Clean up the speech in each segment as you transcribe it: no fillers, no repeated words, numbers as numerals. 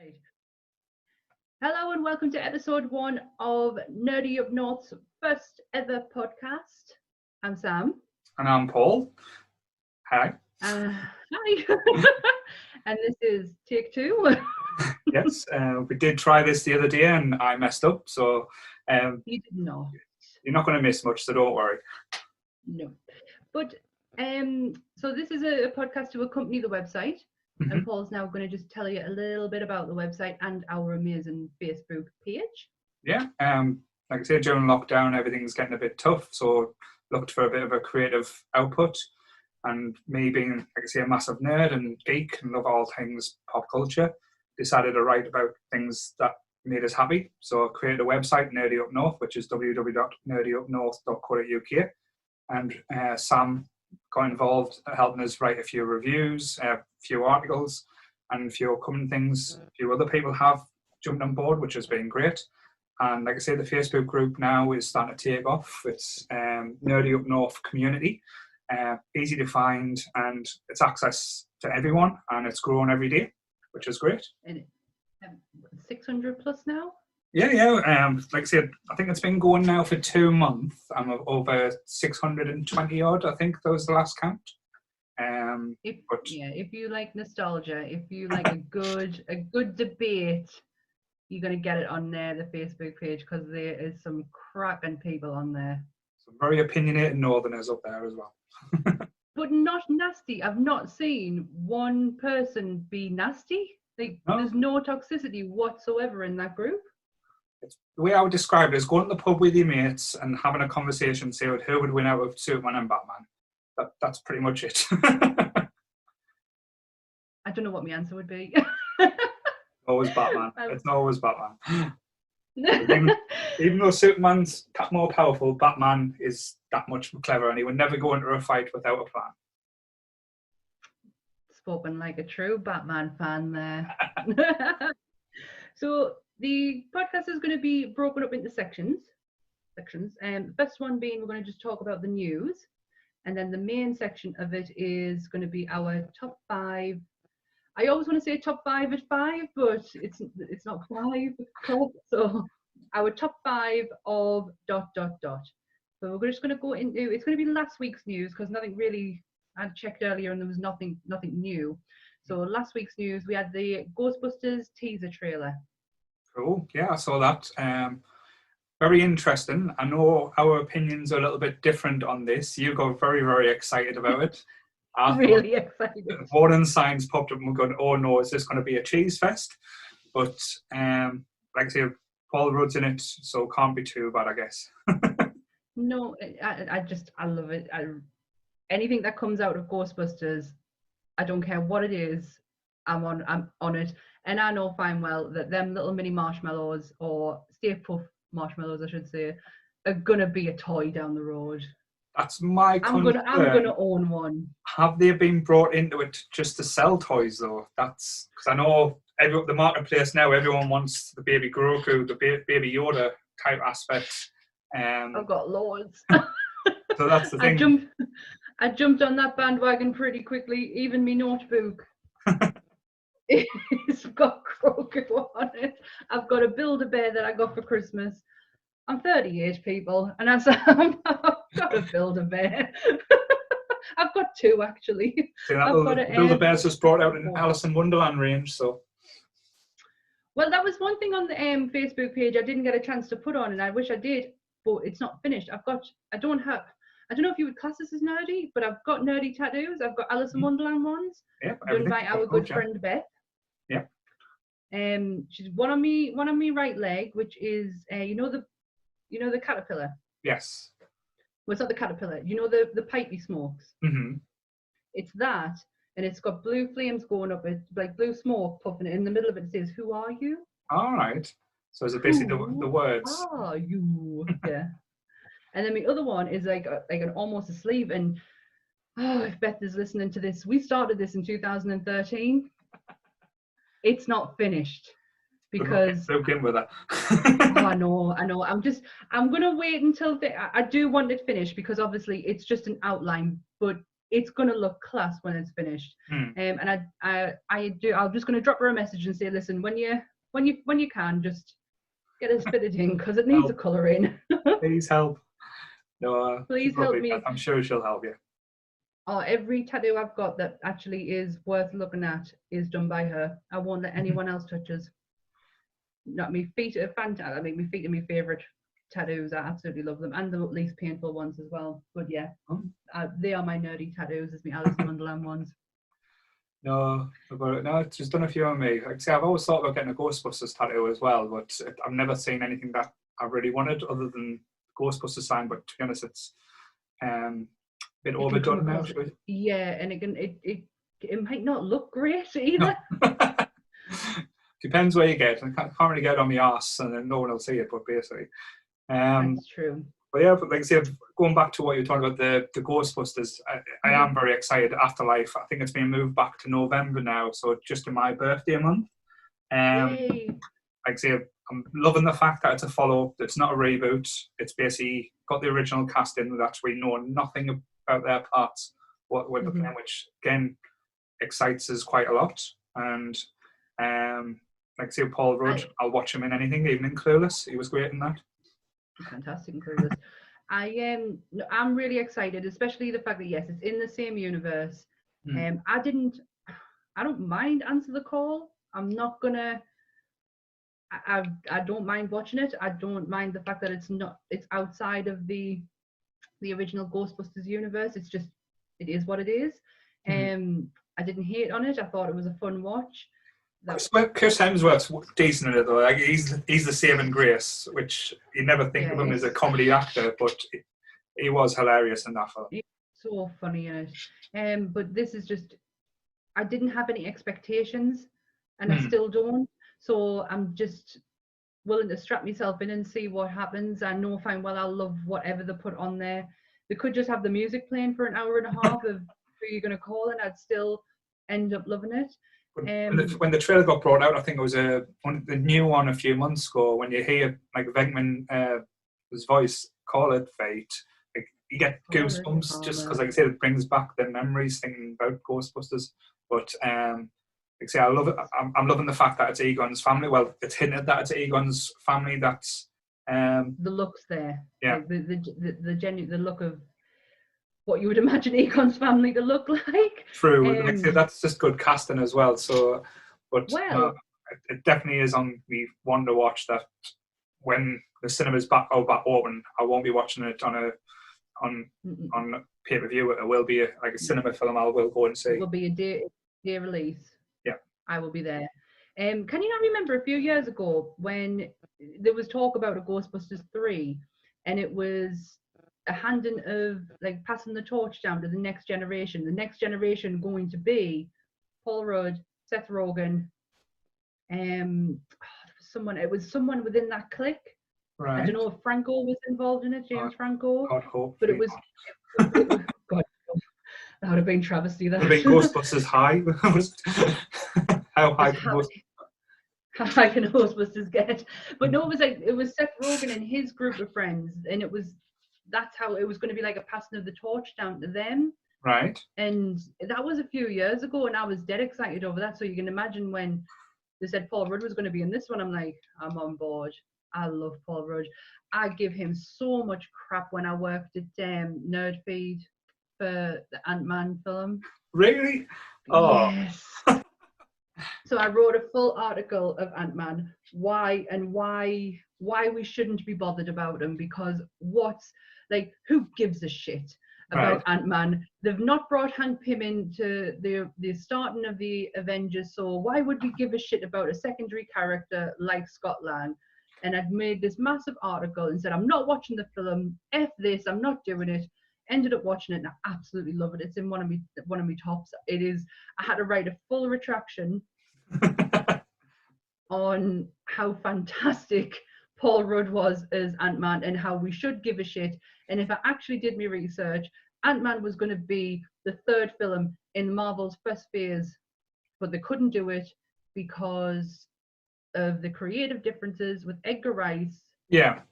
Right. Hello and welcome to episode 1 of Nerdy Up North's first ever podcast. I'm Sam. And I'm Paul. Hi. Hi. And this is take 2. Yes, we did try this the other day and I messed up, so You did not. you're not going to miss much, so don't worry. No. But so this is a podcast to accompany the website. And Paul's now going to just tell you a little bit about the website and our amazing Facebook page. Yeah, like I said, during lockdown, everything's getting a bit tough, so looked for a bit of a creative output. And me being, like I say, a massive nerd and geek and love all things pop culture, decided to write about things that made us happy. So I created a website, Nerdy Up North, which is www.nerdyupnorth.co.uk. And Sam got involved helping us write a few reviews, a few articles, and a few upcoming things. A few other people have jumped on board, which has been great. And like I say, the Facebook group now is starting to take off. It's Nerdy Up North Community, easy to find, and it's access to everyone, and it's growing every day, which is great. And 600 plus now? Yeah. Like I said, I think it's been going now for 2 months. I'm over 620 odd. I think that was the last count. If you like nostalgia, if you like a good debate, you're gonna get it on there, the Facebook page, because there is some cracking people on there. Some very opinionated northerners up there as well. But not nasty. I've not seen one person be nasty. There's no toxicity whatsoever in that group. The way I would describe it is going to the pub with your mates and having a conversation, say who would win out of Superman and Batman. That's pretty much it. I don't know what my answer would be. Always Batman. It's always Batman. even though Superman's more powerful, Batman is that much clever, and he would never go into a fight without a plan. Spoken like a true Batman fan there. So the podcast is going to be broken up into sections. The first one being we're going to just talk about the news, and then the main section of it is going to be our top 5. I always want to say top 5 at 5, but it's not 5, of course. So our top 5 of ... So we're just going to go into, it's going to be last week's news, because nothing really, I checked earlier and there was nothing new. So last week's news, we had the Ghostbusters teaser trailer. Cool. Yeah, I saw that. Very interesting. I know our opinions are a little bit different on this. You got very, very excited about it. Really excited. Warning signs popped up and we're going, oh no, is this going to be a cheese fest? But like I say, Paul Rudd's in it, so can't be too bad, I guess. No, I love it. Anything that comes out of Ghostbusters, I don't care what it is, I'm on it. And I know fine well that them little mini marshmallows, or Stay Puft marshmallows, I should say, are gonna be a toy down the road. That's my concern. I'm gonna own one. Have they been brought into it just to sell toys though? That's because I know the marketplace now, everyone wants the baby Grogu, the baby Yoda type aspect. I've got loads. So that's the thing. I jumped on that bandwagon pretty quickly. Even me notebook. It's got Grogu on it. I've got a Build-A-Bear that I got for Christmas. I'm 38, people, and I've got a Build-A-Bear. I've got 2 actually. See, Build-A-Bear's just brought out an Alice in Wonderland range, so. Well, that was one thing on the Facebook page I didn't get a chance to put on, and I wish I did, but it's not finished. I don't know if you would class this as nerdy, but I've got nerdy tattoos. I've got Alice in Wonderland ones. Yeah, done by our good friend Beth. Yeah. She's one on me right leg, which is you know the caterpillar. Yes. Well, it's not the caterpillar. You know the pipe he smokes. Mm-hmm. It's that, and it's got blue flames going up it, like blue smoke puffing. In the middle of it says, "Who are you?" All right. So is it basically the words? Who are you? Yeah. And then the other one is like an almost a sleeve. And if Beth is listening to this, we started this in 2013. It's not finished because Look in with that. I know. I'm gonna wait until I do want it finished, because obviously it's just an outline, but it's going to look class when it's finished. Hmm. And I'm just going to drop her a message and say, listen, when you can, just get us fitted in because it needs a colouring. Please help. No, Please help me. I'm sure she'll help you. Oh, every tattoo I've got that actually is worth looking at is done by her. I won't let anyone else touch us. Not my feet are fantastic. I mean, my feet are my favourite tattoos. I absolutely love them, and the least painful ones as well. But yeah, they are my nerdy tattoos, as my Alice in Wonderland ones. No, it's just done a few on me. Like I say, I've always thought about getting a Ghostbusters tattoo as well, but I've never seen anything that I really wanted other than Ghostbusters sign. But to be honest, it's a bit overdone now. Yeah, and it might not look great either. Depends where you get. I can't really get it on my arse, and then no one will see it. But basically, that's true. But yeah, like I said, going back to what you were talking about, the Ghostbusters, I am very excited. Afterlife, I think it's been moved back to November now, so just in my birthday month. Yay. Like I say, I'm loving the fact that it's a follow-up. It's not a reboot. It's basically got the original cast in that we know nothing about their parts, what they're playing, which again excites us quite a lot. And like I say, Paul Rudd, I'll watch him in anything, even in Clueless. He was great in that. Fantastic in Clueless. I'm really excited, especially the fact that yes, it's in the same universe. I don't mind Answer the Call. I'm not gonna. I don't mind watching it. I don't mind the fact that it's outside of the original Ghostbusters universe. It's just, it is what it is. I didn't hate on it. I thought it was a fun watch. Chris Hemsworth's decent in it though. Like he's the saving grace, which you never think of him as a comedy actor, but he was hilarious in that film. He's so funny in it. But this is just, I didn't have any expectations, and I still don't. So I'm just willing to strap myself in and see what happens. I know fine well I'll love whatever they put on there. They could just have the music playing for an hour and a half of Who You're Gonna Call, and I'd still end up loving it. When the trailer got brought out, I think it was the new one a few months ago. When you hear like Venkman, his voice call it fate, like you get goosebumps just because, like I said, it brings back the memories thinking about Ghostbusters. But like I say, I love it. I'm loving the fact that it's Egon's family. Well, it's hinted that it's Egon's family. That's the looks there. Yeah, like the look of what you would imagine Egon's family to look like. True. Like I say, that's just good casting as well. So, but it definitely is on the one to watch. That when the cinema's back open, I won't be watching it on pay-per-view. It will be like a cinema film. I will go and see. It will be a day release. Yeah, I will be there. Can you not remember a few years ago when there was talk about a Ghostbusters 3, and it was a handing of like passing the torch down to the next generation. The next generation going to be Paul Rudd, Seth Rogen, it was someone within that clique. Right. I don't know if Franco was involved in it, James Franco. God hope. But it was God, that would have been travesty. That would have been Ghostbusters high. How high can Ghostbusters get? But no, it was Seth Rogen and his group of friends, and that's how it was going to be, like a passing of the torch down to them. Right. And that was a few years ago, and I was dead excited over that. So you can imagine when they said Paul Rudd was going to be in this one, I'm like, I'm on board. I love Paul Rudd. I give him so much crap when I worked at Nerdfeed for the Ant-Man film. Really? Oh. Yes. So I wrote a full article of Ant-Man, why we shouldn't be bothered about him, because who gives a shit about Ant-Man? They've not brought Hank Pym into the starting of the Avengers, so why would we give a shit about a secondary character like Scott Lang? And I'd made this massive article and said, I'm not watching the film, F this, I'm not doing it. Ended up watching it and I absolutely love it. It's in one of my tops. It is, I had to write a full retraction on how fantastic Paul Rudd was as Ant-Man and how we should give a shit. And if I actually did my research, Ant-Man was going to be the third film in Marvel's first phase, but they couldn't do it because of the creative differences with Edgar Rice. Yeah.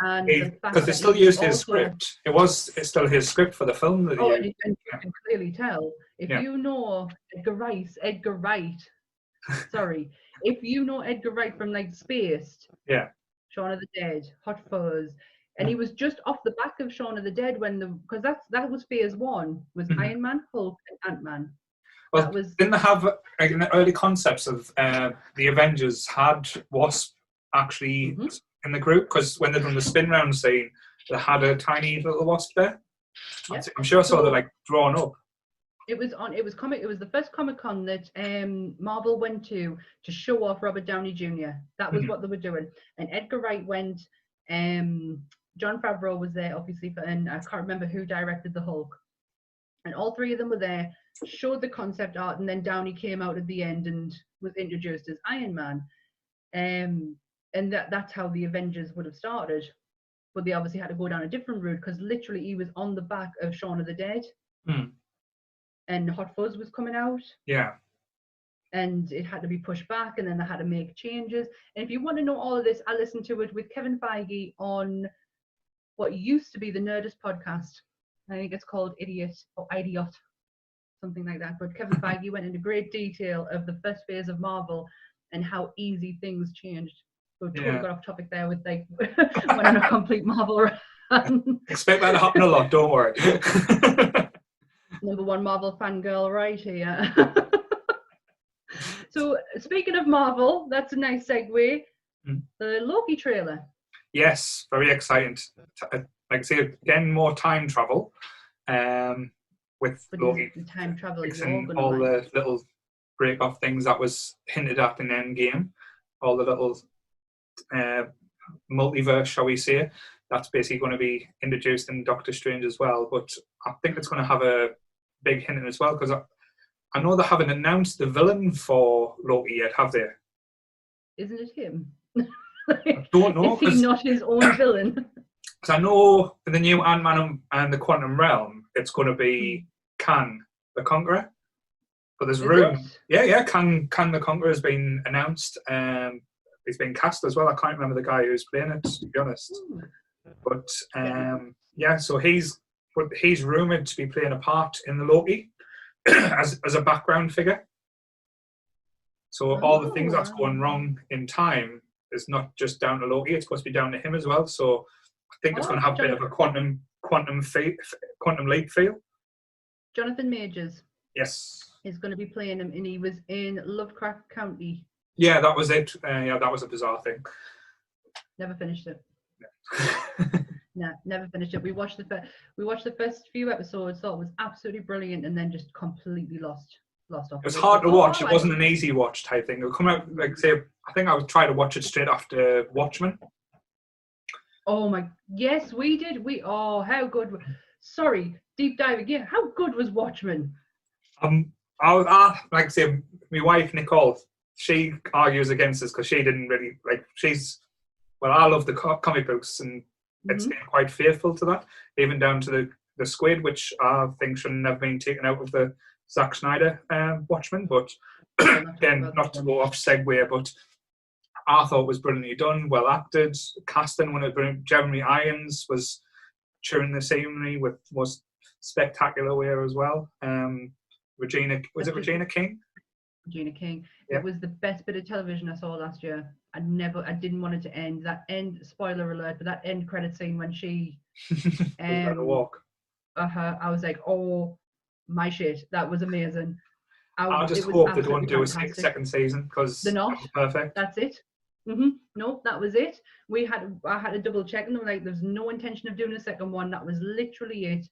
And the fact because they that still he used his also, script. It's still his script for the film that he oh, used. and you can clearly tell. If Yeah. you know Edgar Wright, sorry, if you know Edgar Wright from like Spaced, Yeah. Shaun of the Dead, Hot Fuzz, and he was just off the back of Shaun of the Dead because that was phase 1 was Mhm. Iron Man, Hulk, and Ant-Man. Well, That was didn't they have like, in the early concepts of the Avengers had Wasp actually in the group? Because when they done the spin round scene, they had a tiny little Wasp there. yeah. I'm sure I saw So- that like drawn up. It was the first Comic-Con that Marvel went to show off Robert Downey Jr. That was what they were doing. And Edgar Wright went, Jon Favreau was there obviously, and I can't remember who directed the Hulk. And all three of them were there, showed the concept art, and then Downey came out at the end and was introduced as Iron Man. And that's how the Avengers would have started. But they obviously had to go down a different route because literally he was on the back of Shaun of the Dead. And Hot Fuzz was coming out. Yeah. And it had to be pushed back, and then they had to make changes. And if you want to know all of this, I listened to it with Kevin Feige on what used to be the Nerdist podcast. I think it's called Idiot, something like that. But Kevin Feige went into great detail of the first phase of Marvel and how easy things changed. So totally got off topic there with like went on a complete Marvel run. Expect that to happen a lot, don't worry. Number one Marvel fangirl right here. So speaking of Marvel, that's a nice segue. The Loki trailer. Yes, very exciting. Like I say, again, more time travel with Loki. The time travel is Fixing all the little break off things that was hinted at in Endgame. All the little multiverse, shall we say. That's basically going to be introduced in Doctor Strange as well. But I think it's going to have a big hint in as well, because I know they haven't announced the villain for Loki yet, have they? Isn't it him? I don't know. Is he not his own villain? Because I know in the new Ant-Man and the Quantum Realm, it's going to be Kang the Conqueror. But there's room. Yeah, Kang the Conqueror has been announced. He's been cast as well. I can't remember the guy who's playing it, to be honest. But so he's rumoured to be playing a part in the Loki as a background figure. So all the things that's going wrong in time is not just down to Loki; it's supposed to be down to him as well. So I think it's going to have a bit of a quantum leap feel. Jonathan Majors. Yes. Is going to be playing him, and he was in Lovecraft County. Yeah, that was it. That was a bizarre thing. Never finished it. No, never finished it. We watched the first few episodes, thought it was absolutely brilliant, and then just completely lost off. It was hard to watch. It wasn't an easy watch type thing. It would come out I think I would try to watch it straight after Watchmen. Oh my! Yes, we did. How good! Sorry, deep dive again. How good was Watchmen? I like I say, my wife Nicole, she argues against this because she didn't really like. I love the comic books, and it's been quite faithful to that, even down to the squid, which I think shouldn't have been taken out of the Zack Snyder Watchmen. But again, not to go off segue, but I thought it was brilliantly done, well acted, casting. When Jeremy Irons was chewing the scenery with most spectacular way as well. Regina King? Regina King. Yeah. It was the best bit of television I saw last year. I didn't want it to end. That end, spoiler alert, but that end credit scene when she a walk. I was like, oh my shit, that was amazing. I just hope they don't do a second season because they're not perfect. That's it. No, that was it. I had to double check, and they were like, there's no intention of doing a second one. That was literally it.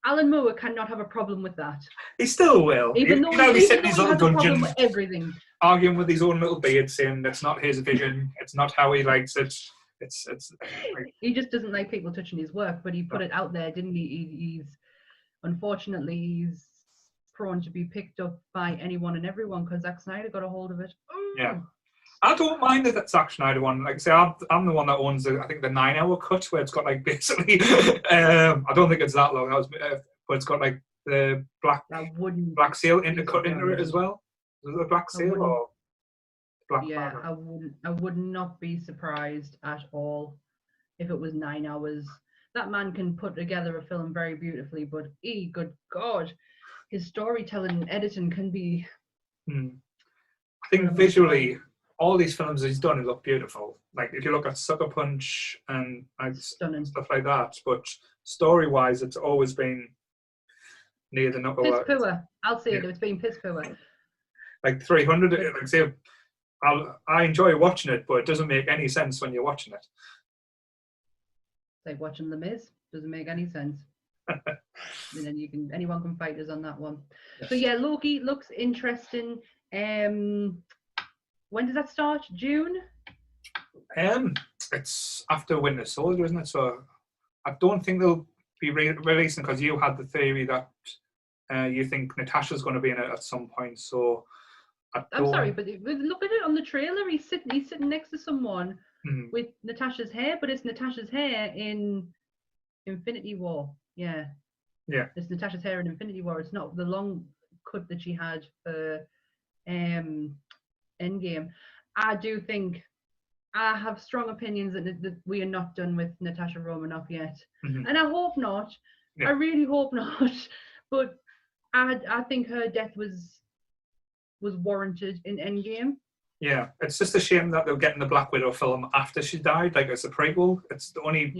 Alan Moore cannot have a problem with that. He still will. Even though he's sitting in his little has a problem dungeon, with everything, arguing with his own little beard, saying that's not his vision. It's not how he likes it. It's. He just doesn't like people touching his work, but he put it out there, didn't he? Unfortunately, he's prone to be picked up by anyone and everyone because Zack Snyder got a hold of it. Yeah. I don't mind that Zack Snyder one. Like I say, I'm the one that owns I think the 9-hour cut where it's got like basically. I don't think it's that long. But it's got like the black seal intercut into it as well. Is it the black seal or Black Yeah, Panther. I would not be surprised at all if it was 9 hours. That man can put together a film very beautifully, but good God, his storytelling and editing can be Hmm. I think visually, all these films he's done look beautiful. Like if you look at Sucker Punch and stunning. stuff like that, but story-wise, it's always been near the knuckle. Piss poor. I'll say it. Yeah. It's been piss poor. Like 300. Like say, I enjoy watching it, but it doesn't make any sense when you're watching it. It's like watching The Miz. Doesn't make any sense. And then anyone can fight us on that one. Yes. So yeah, Loki looks interesting. When does that start? June? It's after Winter Soldier, isn't it? So I don't think they'll be releasing, because you had the theory that you think Natasha's going to be in it at some point. So I'm sorry, but look at it on the trailer. He's sitting next to someone with Natasha's hair, but it's Natasha's hair in Infinity War. Yeah. Yeah. It's Natasha's hair in Infinity War. It's not the long cut that she had for Endgame. I do think I have strong opinions that we are not done with Natasha Romanoff yet. And I hope not. Yeah. I really hope not. But I think her death was warranted in Endgame. Yeah, it's just a shame that they're getting the Black Widow film after she died, like as a prequel. It's the only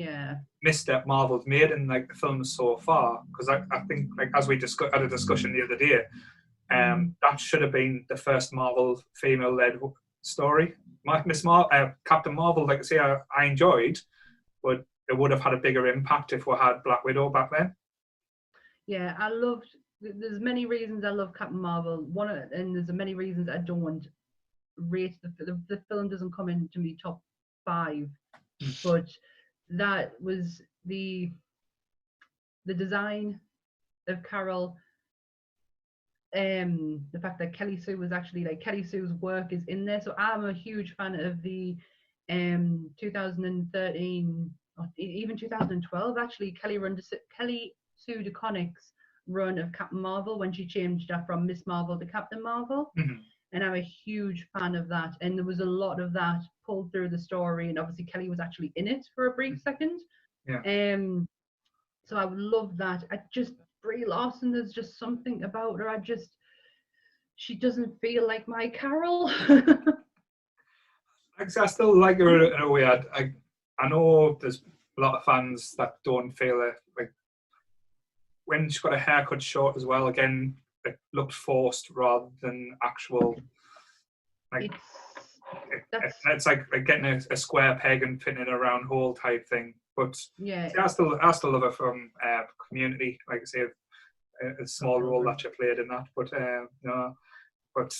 misstep Marvel's made in like the films so far. Because I think, like as we had a discussion the other day, that should have been the first Marvel female-led story. Captain Marvel, like I say, I enjoyed, but it would have had a bigger impact if we had Black Widow back then. Yeah, I loved. There's many reasons I love Captain Marvel. And there's many reasons I don't rate the film. Doesn't come into me top 5, but that was the design of Carol. The fact that Kelly Sue was actually Kelly Sue's work is in there. So I'm a huge fan of the 2013 or even 2012 actually Kelly Sue DeConnick's run of Captain Marvel, when she changed that from Miss Marvel to Captain Marvel. And I'm a huge fan of that. And there was a lot of that pulled through the story, and obviously Kelly was actually in it for a brief second. So I would love that. Brie Larson, there's just something about her. She doesn't feel like my Carol. I still like her in a way. I know there's a lot of fans that don't feel it. Like when she got her hair cut short as well, again, it looked forced rather than actual. Like it's like getting a square peg and fitting in a round hole type thing. But yeah, I still love her from Community. Like I say, a small role that she played in that. But but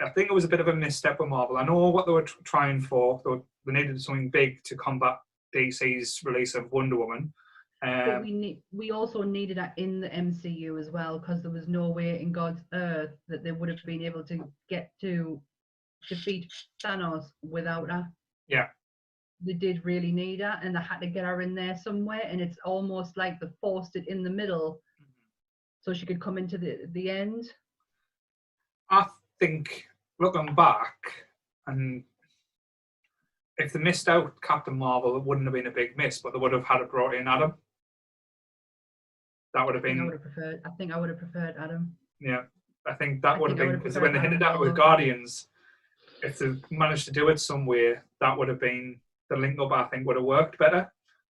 I think it was a bit of a misstep with Marvel. I know what they were trying for. They needed something big to combat DC's release of Wonder Woman. But we also needed that in the MCU as well, because there was no way in God's earth that they would have been able to get to defeat Thanos without her. Yeah. They did really need her, and they had to get her in there somewhere, and it's almost like they forced it in the middle so she could come into the end. I think, looking back, and if they missed out Captain Marvel, it wouldn't have been a big miss, but they would have had it brought in Adam. That would have been. I think I would have preferred Adam. Yeah, I think that would have been, because when they hinted at it with Guardians, if they managed to do it somewhere, that would have been the link up. I think would have worked better.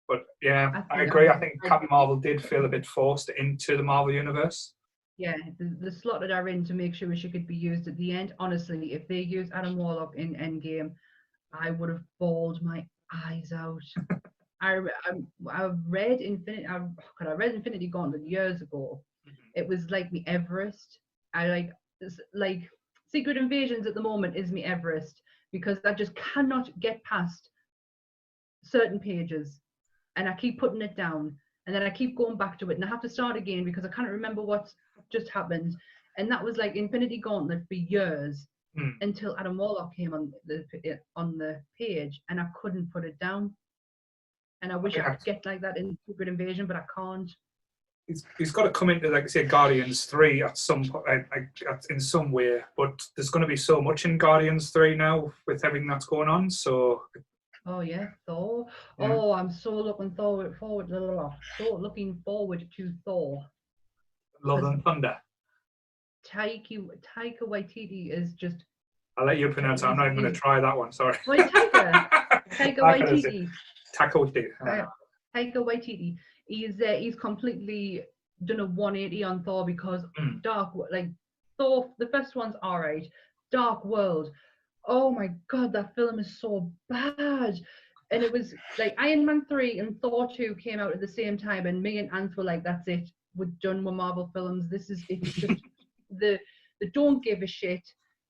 But yeah, I agree. I think Captain Marvel did feel a bit forced into the Marvel universe. Yeah, the slotted her in to make sure she could be used at the end. Honestly, if they used Adam Warlock in Endgame, I would have bawled my eyes out. I read Infinity Gauntlet years ago. It was like me Everest. I like Secret Invasions at the moment is me Everest, because I just cannot get past certain pages, and I keep putting it down, and then I keep going back to it, and I have to start again because I can't remember what just happened. And that was like Infinity Gauntlet for years. Until Adam Warlock came on the page, and I couldn't put it down. And I wish I could get like that in Secret Invasion, but I can't. he's got to come into, like I say, Guardians 3 at some point, in some way. But there's going to be so much in Guardians 3 now with everything that's going on. So Oh yeah, Thor. yeah. Oh, I'm so looking forward to Thor. Love and Thunder. Taika Waititi is just. I'll let you pronounce it. I'm not even going to try that one. Sorry. Wait, Taika Waititi. Taika Waititi. He's completely done a 180 on Thor because Thor, the first one's alright. Dark World. Oh my god, that film is so bad. And it was like Iron Man 3 and Thor 2 came out at the same time, and me and Ant were like, that's it. We're done with Marvel films. It's just the don't give a shit.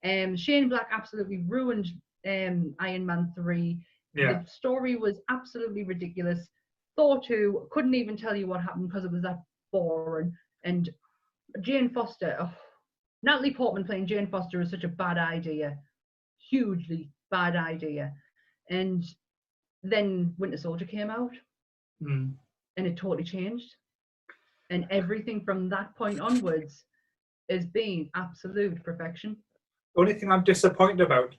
Shane Black absolutely ruined Iron Man 3. Yeah. The story was absolutely ridiculous. Thor 2, couldn't even tell you what happened because it was that boring. And Jane Foster, Natalie Portman playing Jane Foster is such a bad idea. Hugely bad idea. And then Winter Soldier came out and it totally changed. And everything from that point onwards has been absolute perfection. The only thing I'm disappointed about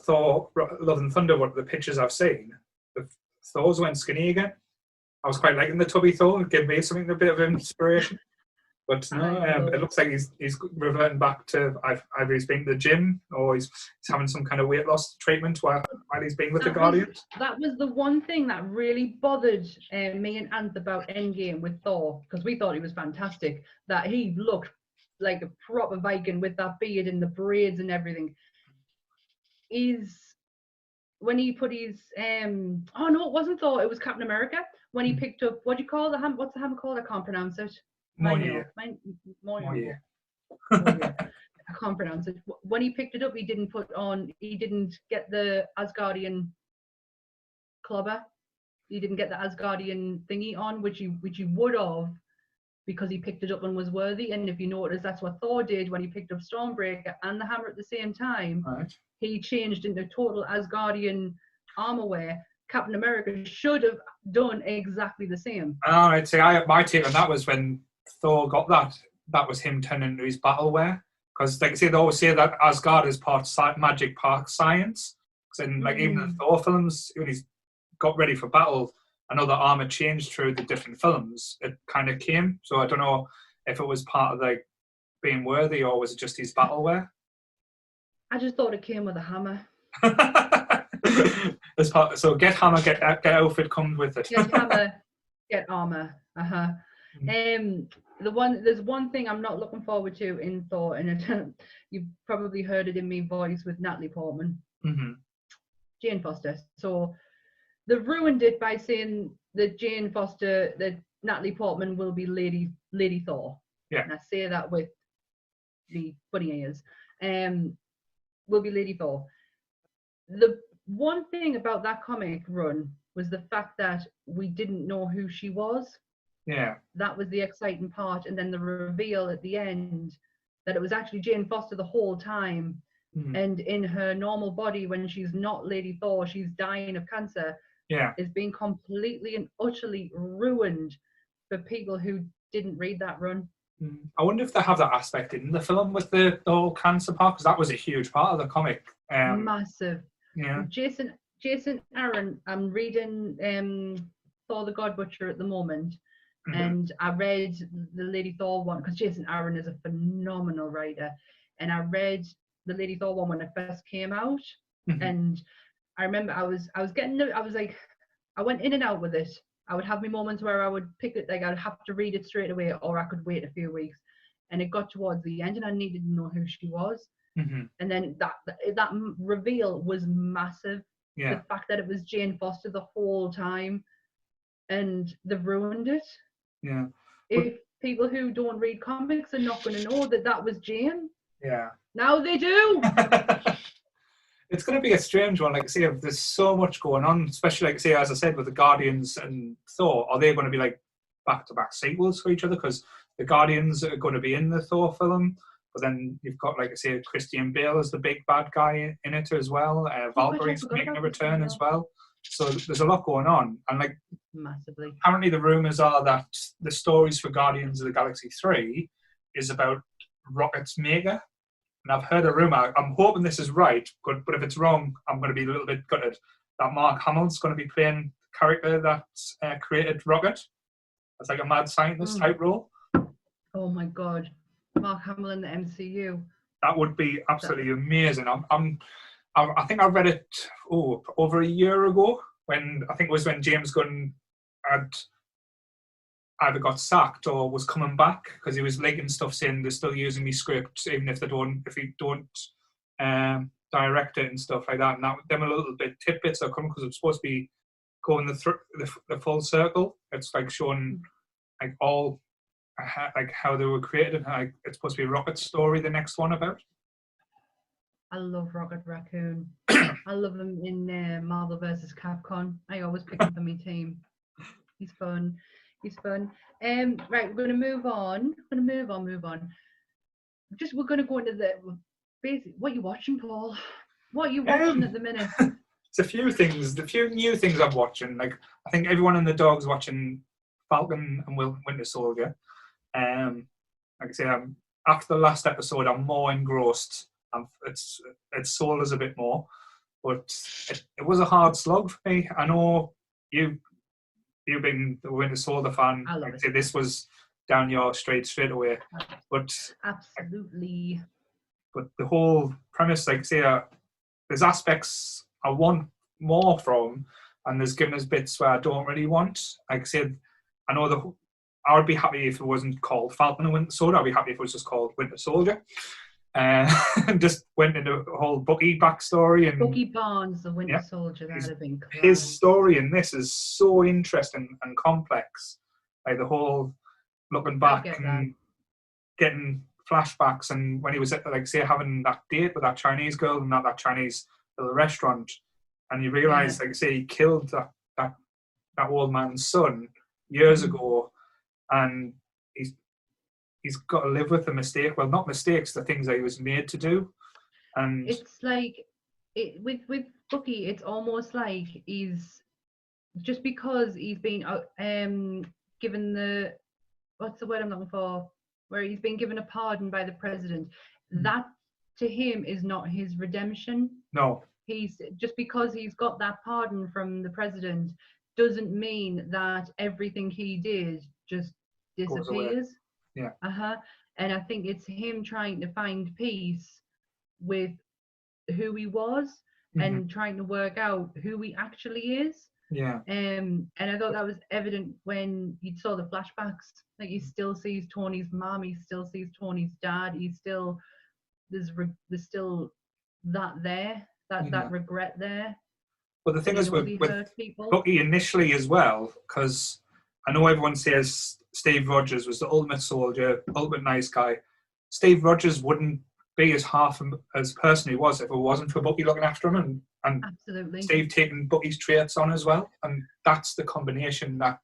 Thor Love and Thunder, what the pictures I've seen, the Thor's went skinny again. I was quite liking the tubby Thor. It gave me something, a bit of inspiration. But no, it looks like he's reverting back to either he's been to the gym or he's having some kind of weight loss treatment while he's being with the Guardians. That was the one thing that really bothered me and Ant about Endgame with Thor, because we thought he was fantastic. That he looked like a proper Viking with that beard and the braids and everything. When he put his oh no, it wasn't Thor, it was Captain America. When he picked up, what do you call the hammer? What's the hammer called? I can't pronounce it. Mjolnir. I can't pronounce it. When he picked it up, he didn't get the Asgardian clobber. He didn't get the Asgardian thingy on, which he would have, because he picked it up and was worthy. And if you notice, that's what Thor did when he picked up Stormbreaker and the hammer at the same time. Right. He changed into total Asgardian armor wear. Captain America should have done exactly the same. All right. See, my take on that was when Thor got that was him turning into his battle wear. Because like I say, they always say that Asgard is part magic, part science. And like even the Thor films, when he's got ready for battle, I know the armor changed through the different films. It kind of came. So I don't know if it was part of like being worthy or was it just his battle wear. I just thought it came with a hammer. So get hammer, get outfit comes with it. Get hammer, get armor. There's one thing I'm not looking forward to in Thor, and you've probably heard it in my voice with Natalie Portman, Jane Foster. So they ruined it by saying that that Natalie Portman will be Lady Thor. Yeah, and I say that with the funny ears. Will be Lady Thor. The one thing about that comic run was the fact that we didn't know who she was. Yeah. That was the exciting part. And then the reveal at the end that it was actually Jane Foster the whole time. And in her normal body, when she's not Lady Thor, she's dying of cancer. Yeah. Is being completely and utterly ruined for people who didn't read that run. I wonder if they have that aspect in the film with the whole cancer part, because that was a huge part of the comic. Massive. Yeah. Jason Aaron, I'm reading Thor the God Butcher at the moment. And I read the Lady Thor one because Jason Aaron is a phenomenal writer. And I read the Lady Thor one when it first came out. And I remember I went in and out with it. I would have my moments where I would pick it, like I'd have to read it straight away, or I could wait a few weeks. And it got towards the end and I needed to know who she was. And then that reveal was massive. Yeah. The fact that it was Jane Foster the whole time, and they've ruined it. Yeah. If people who don't read comics are not going to know that was Jane. Yeah. Now they do. It's going to be a strange one. Like I say, there's so much going on, especially like I say, as I said, with the Guardians and Thor. Are they going to be like back-to-back sequels for each other? Because the Guardians are going to be in the Thor film, but then you've got, like I say, Christian Bale as the big bad guy in it as well. Valkyrie's making a return as well. So there's a lot going on, and like Massively. apparently the rumors are that the stories for Guardians of the Galaxy 3 is about Rocket's maker. And I've heard a rumor. I'm hoping this is right, but if it's wrong, I'm going to be a little bit gutted that Mark Hamill's going to be playing the character that created Rocket. It's like a mad scientist type role. Oh my God, Mark Hamill in the MCU. That would be absolutely amazing. I think I read it over a year ago when I think it was when James Gunn had either got sacked or was coming back because he was leaking stuff saying they're still using me script even if he don't direct it and stuff like that. And that them a little bit tidbits are coming because it's supposed to be going the full circle. It's like showing like all like how they were created and how it's supposed to be Rocket's story. The next one about. I love Rocket Raccoon. I love him in Marvel vs. Capcom. I always pick him for my team. He's fun. Right, we're going to move on. We're going to go into the basic. What are you watching, Paul? What are you watching at the minute? It's a few new things I'm watching. Like I think everyone in the dog's watching Falcon and Winter Soldier. Like I say, after the last episode, I'm more engrossed. It's sold us a bit more, but it was a hard slog for me. I know you being the Winter Soldier fan, like I say, this was down your straight away. But absolutely. But the whole premise, like I say, there's aspects I want more from, and there's given us bits where I don't really want. Like I said, I know I would be happy if it wasn't called Falcon and Winter Soldier. I'd be happy if it was just called Winter Soldier. And just went into a whole Bucky backstory and Bucky Barnes, the Winter Soldier. That'd have been cool. His story in this is so interesting and complex. Like the whole looking back and getting flashbacks, and when he was like say having that date with that Chinese girl and that Chinese little restaurant, and you realise like say he killed that old man's son years ago, and he's got to live with the mistake. Well, not mistakes, the things that he was made to do. And it's like with Bucky, it's almost like he's just because he's been given the what's the word I'm looking for, where he's been given a pardon by the president. That to him is not his redemption. No, he's just because he's got that pardon from the president doesn't mean that everything he did just disappears. Yeah. And I think it's him trying to find peace with who he was and trying to work out who he actually is. Yeah. And I thought that was evident when you saw the flashbacks. Like he still sees Tony's mom, he still sees Tony's dad. He's still there's still that there, that regret there. Well, the thing is with Bucky initially as well, because I know everyone says Steve Rogers was the ultimate soldier, ultimate nice guy. Steve Rogers wouldn't be as half as person he was if it wasn't for Bucky looking after him and absolutely Steve taking Bucky's traits on as well. And that's the combination that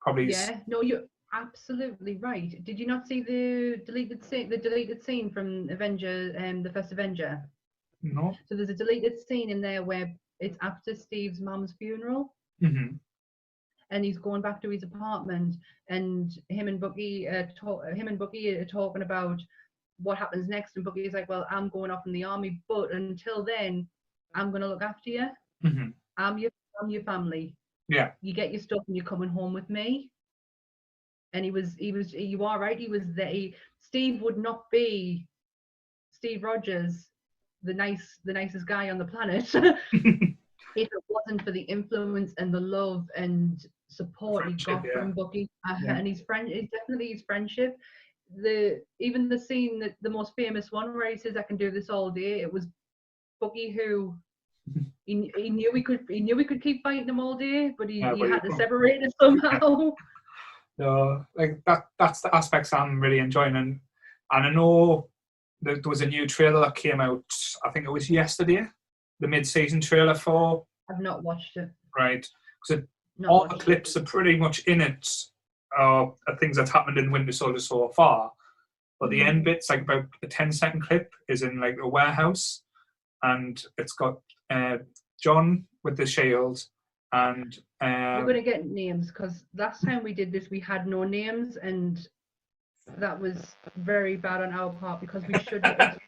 probably no, you're absolutely right. Did you not see the deleted scene from Avenger the first Avenger? No. So there's a deleted scene in there where it's after Steve's mum's funeral. And he's going back to his apartment, and him and Bucky are talking about what happens next. And Bucky is like, "Well, I'm going off in the army, but until then, I'm going to look after you. I'm your family. Yeah, you get your stuff, and you're coming home with me." And he was. You are right. He was there. Steve would not be Steve Rogers, the nicest guy on the planet. If it wasn't for the influence and the love and support he got from Bucky and his friend, it's definitely his friendship. Even the scene, the most famous one where he says, "I can do this all day," it was Bucky who he knew he could keep fighting him all day, but he had to separate it somehow. No, like that's the aspects I'm really enjoying, and I know there was a new trailer that came out. I think it was yesterday. The mid-season trailer for. I've not watched it. Right, because all the clips are pretty much in it. Are things that's happened in Winter Soldier so far, but the end bit's like about a 10-second clip is in like a warehouse, and it's got John with the shield, And We're going to get names because last time we did this, we had no names, and that was very bad on our part because we should have.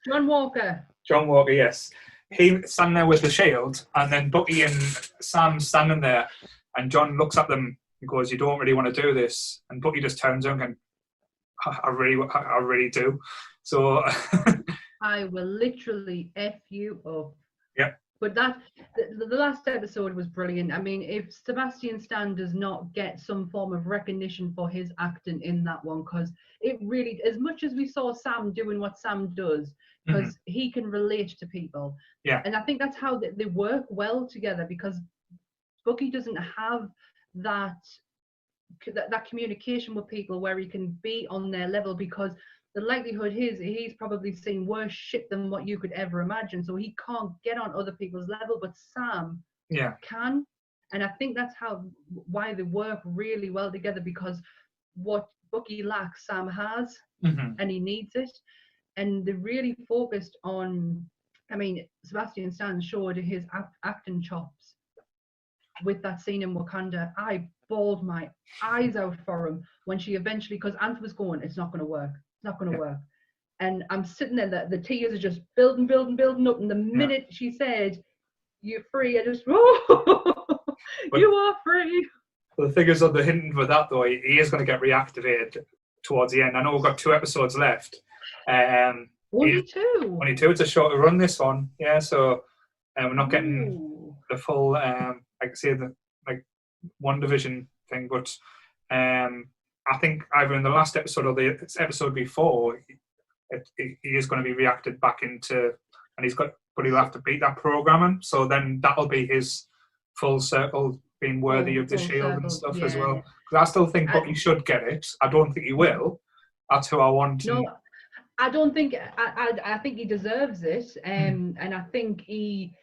John Walker. John Walker, yes. He standing there with the shield, and then Bucky and Sam standing there, and John looks at them and goes, "You don't really want to do this," and Bucky just turns around and I really do. So I will literally F you up. Yep. But that the last episode was brilliant. I mean, if Sebastian Stan does not get some form of recognition for his acting in that one, because it really, as much as we saw Sam doing what Sam does, because he can relate to people. Yeah. And I think that's how they work well together, because Bucky doesn't have that communication with people where he can be on their level, because the likelihood is he's probably seen worse shit than what you could ever imagine, so he can't get on other people's level, but Sam can. And I think that's why they work really well together, because what Bucky lacks, Sam has, and he needs it. And they really focused on, I mean, Sebastian Stan showed his acting chops with that scene in Wakanda. I bawled my eyes out for him when she eventually, because Anth was going, it's not going to work. It's not going to work. And I'm sitting there, the tears are just building up. And the minute she said, "You're free," I just, you are free. The thing is, on the hinting for that though, he is going to get reactivated towards the end. I know we've got 2 episodes left. Only 2. Only 2. It's a shorter run, this one. Yeah, so we're not getting the full, like I say, the WandaVision thing, but I think either in the last episode or the episode before, he is going to be reacted back into, and but he'll have to beat that programming. So then that'll be his full circle, being worthy of the shield and stuff as well. Because I still think Bucky should get it. I don't think he will. That's who I want. No, I don't think. I think he deserves it, and I think he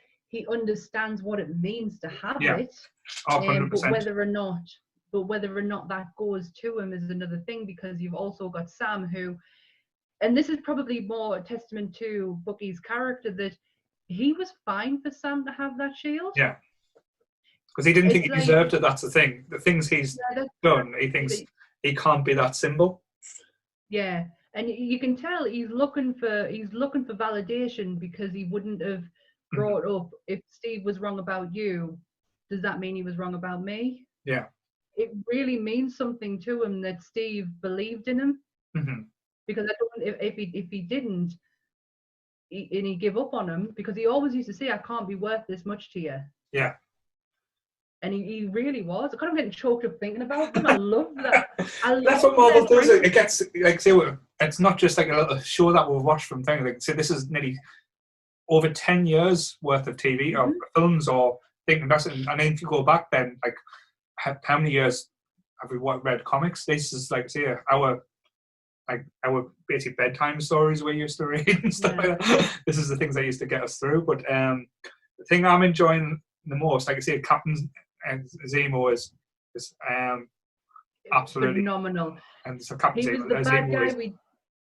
understands what it means to have it. Oh, 100%. But whether or not that goes to him is another thing, because you've also got Sam, who, and this is probably more a testament to Bucky's character, that he was fine for Sam to have that shield. Yeah. Because he didn't think he deserved it. That's the thing. The things he's done, he thinks he can't be that symbol. Yeah, and you can tell he's looking for validation, because he wouldn't have brought up, if Steve was wrong about you, does that mean he was wrong about me? Yeah. It really means something to him that Steve believed in him, because I don't, if he didn't, and he give up on him, because he always used to say, "I can't be worth this much to you." Yeah. And he really was. I kind of getting choked up thinking about him. I love that. That's what Marvel does. It gets, like, say, it's not just like a show that we've watched from things. Like, say, this is nearly over 10 years worth of TV or films or things. And then if you go back then, like, how many years have we read comics? This is, like, say, our basic bedtime stories we used to read and stuff like that. This is the things that used to get us through. But the thing I'm enjoying the most, like I say, Captain Zemo is absolutely phenomenal. And so Captain He was the bad guy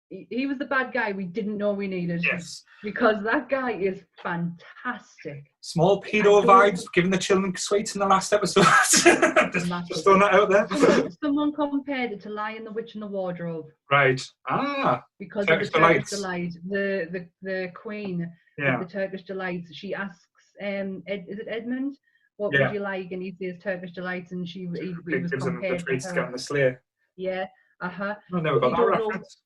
he was the bad guy we didn't know we needed. Yes. Because that guy is fantastic. Small pedo vibes, giving the children sweets in the last episode. just throwing that out there. Someone compared it to Lion, the Witch, and the Wardrobe. Right. Because Turkish of the Turkish Delight. The Queen of the Turkish Delights. She asks, is it Edmund? What would you like? And he says Turkish Delights, and he was gives him the treats to get on the sleigh. Yeah. I never got that reference.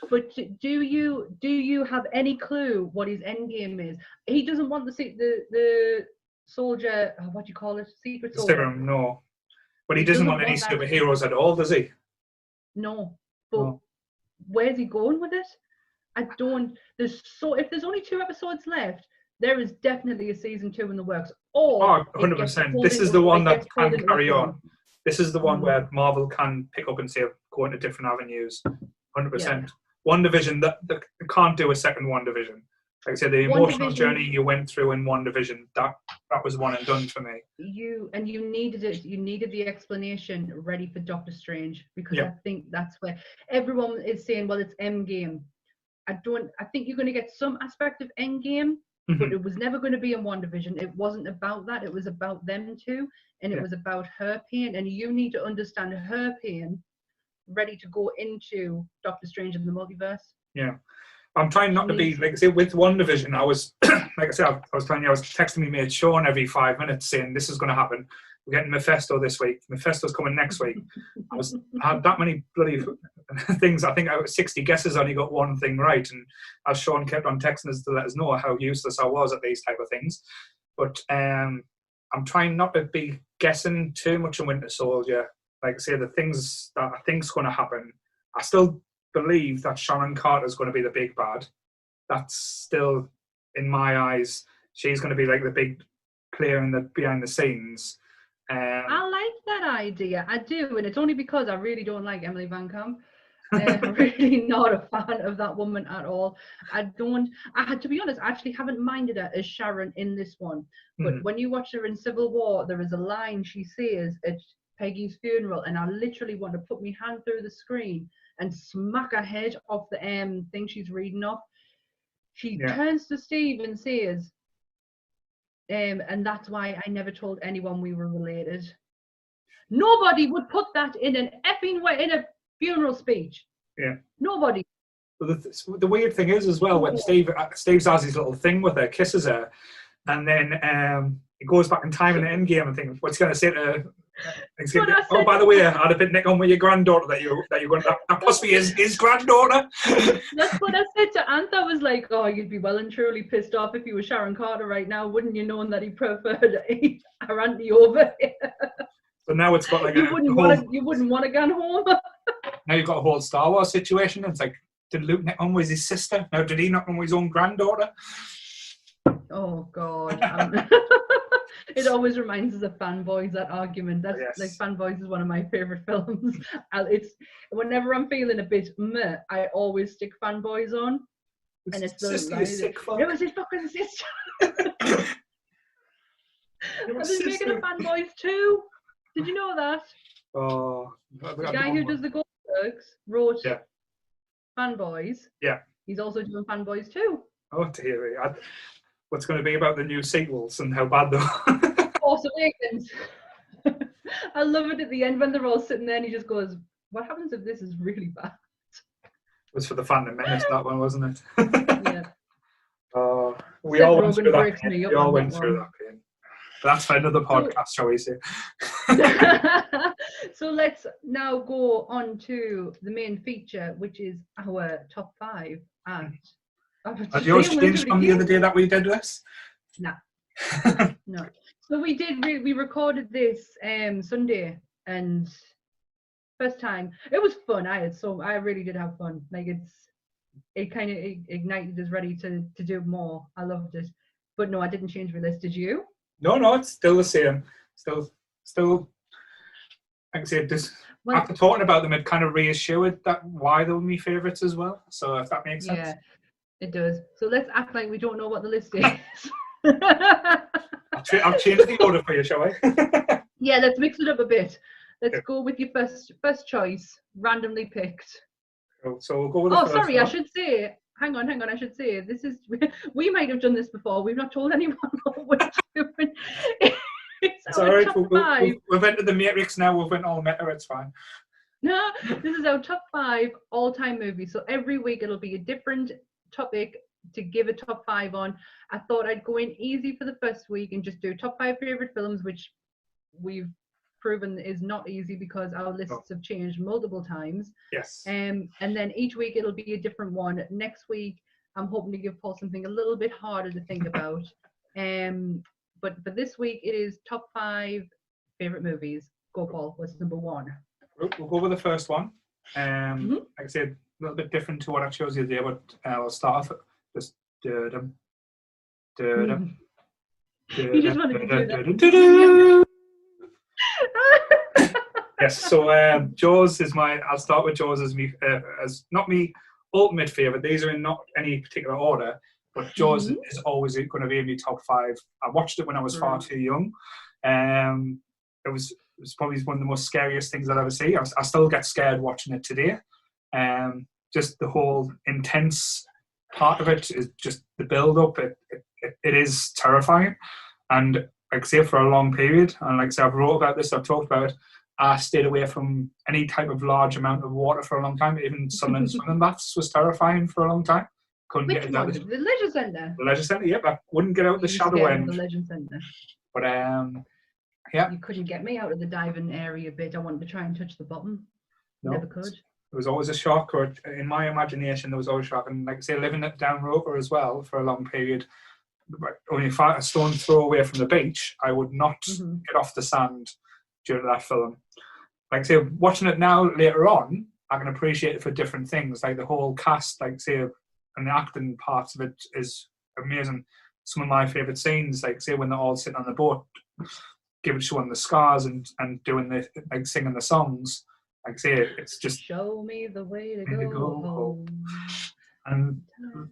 But do you have any clue what his end game is? He doesn't want the soldier. What do you call it? Secret soldier. No, but he doesn't want any superheroes at all, does he? No, but where's he going with it? I don't. If there's only 2 episodes left, there is definitely a season 2 in the works. Or 100%. This is the one that can carry on. This is the one where Marvel can pick up and say, go into different avenues. 100%. WandaVision, that can't do a second WandaVision. Like I said, the emotional journey you went through in WandaVision, that was one and done for me. You needed it. You needed the explanation ready for Doctor Strange, because I think that's where everyone is saying, well, it's Endgame. I think you're going to get some aspect of Endgame, but it was never going to be in WandaVision. It wasn't about that. It was about them two, and it was about her pain. And you need to understand her pain, ready to go into Doctor Strange in the multiverse. Yeah. I'm trying not to be, like I say, with WandaVision, I was, like I said, I was texting me mate Sean every 5 minutes saying, this is going to happen. We're getting Mephisto this week. Mephisto's coming next week. I had that many bloody things. I think I was 60 guesses, only got one thing right. And as Sean kept on texting us to let us know how useless I was at these type of things. But I'm trying not to be guessing too much on Winter Soldier. Like I say, the things that I think's going to happen, I still believe that Sharon Carter is going to be the big bad. That's still, in my eyes, she's going to be like the big player in the behind the scenes. I like that idea. I do, and it's only because I really don't like Emily Van Camp. I'm really not a fan of that woman at all. To be honest, I actually haven't minded her as Sharon in this one. But when you watch her in Civil War, there is a line she says at Peggy's funeral, and I literally want to put my hand through the screen and smack her head off the thing she's reading off. She turns to Steve and says, and that's why I never told anyone we were related. Nobody would put that in an effing way in a funeral speech. Yeah. Nobody. But the weird thing is as well, when Steve has his little thing with her, kisses her, and then he goes back in time in the end game and thinks, what's he going to say to her? Oh, by the way, I had a bit nick on with your granddaughter that you're going to, that possibly is his granddaughter. That's what I said to Ant. I was like, oh, you'd be well and truly pissed off if you were Sharon Carter right now, wouldn't you, knowing that he preferred our auntie over here. So now it's got like you wouldn't want to go home. Now you've got a whole Star Wars situation. It's like, did Luke nick on with his sister? Now did he knock on with his own granddaughter? Oh God. It always reminds us of Fanboys, that argument. That's like Fanboys is one of my favorite films. It's whenever I'm feeling a bit meh, I always stick Fanboys on. And it's the it was his fucking sister. I've been making a Fanboys too. Did you know that? Oh, the guy who does the Goldbergs wrote Fanboys. Yeah. He's also doing Fanboys too. Oh dear. What's going to be about the new sequels and how bad they are? Force Awakens. I love it at the end when they're all sitting there and he just goes, what happens if this is really bad? It was for the Phantom Menace, that one, wasn't it? Yeah. We all went through that pain. We all went through that pain. That's for another podcast, shall we say. So let's now go on to the main feature, which is our top 5. Have yours changed from the other day that we did this? Nah. No. So we recorded this Sunday, and first time it was fun. I really did have fun. Like it kind of ignited us ready to do more. I loved it. But no, I didn't change my list. Did you? No, it's still the same. Still. Like I said, after talking about them, it kind of reassured that why they were my favourites as well. So if that makes sense. Yeah, it does. So let's act like we don't know what the list is. I'll change the order for you, shall I? Yeah, let's mix it up a bit. Let's go with your first choice, randomly picked. So we'll go with the first sorry, one. I should say. Hang on. I should say this is. We might have done this before. We've not told anyone what we're doing. It's all right. We've entered the Matrix now. We've went all meta. It's fine. No, this is our top 5 all-time movies. So every week it'll be a different topic to give a top 5 on. I thought I'd go in easy for the first week and just do top 5 favorite films, which we've proven is not easy because our lists have changed multiple times. Yes. And then each week it'll be a different one. Next week I'm hoping to give Paul something a little bit harder to think about. But for this week it is top 5 favorite movies. Go, Paul. What's number 1? We'll go with the first one. Like I said, a little bit different to what I chose the other day, but I'll start off just You just wanted to do that. Yes, so Jaws is I'll start with Jaws as as not me ultimate favourite. These are in not any particular order, but Jaws is always going to be in my top 5. I watched it when I was far too young. It was probably one of the most scariest things I've ever seen. I still get scared watching it today. Just the whole intense part of it is just the build-up. it is terrifying. And like I say, for a long period, and like I say, I've wrote about this, I've talked about it, I stayed away from any type of large amount of water for a long time. Even swimming baths was terrifying for a long time. Couldn't Which get one? out The leisure centre? the leisure centre, yep. I wouldn't get out the You shadow scared of the end. leisure centre. But yeah. You couldn't get me out of the diving area bit. I wanted to try and touch the bottom. No. Never could. There was always a shock, or in my imagination, there was always a shock. And like I say, living at Downrover as well for a long period, only a stone's throw away from the beach, I would not get off the sand during that film. Like I say, watching it now later on, I can appreciate it for different things. Like the whole cast, like say, and the acting parts of it is amazing. Some of my favourite scenes, like say when they're all sitting on the boat, showing the scars and doing the like singing the songs. Like I say, it's just show me the way to go home. And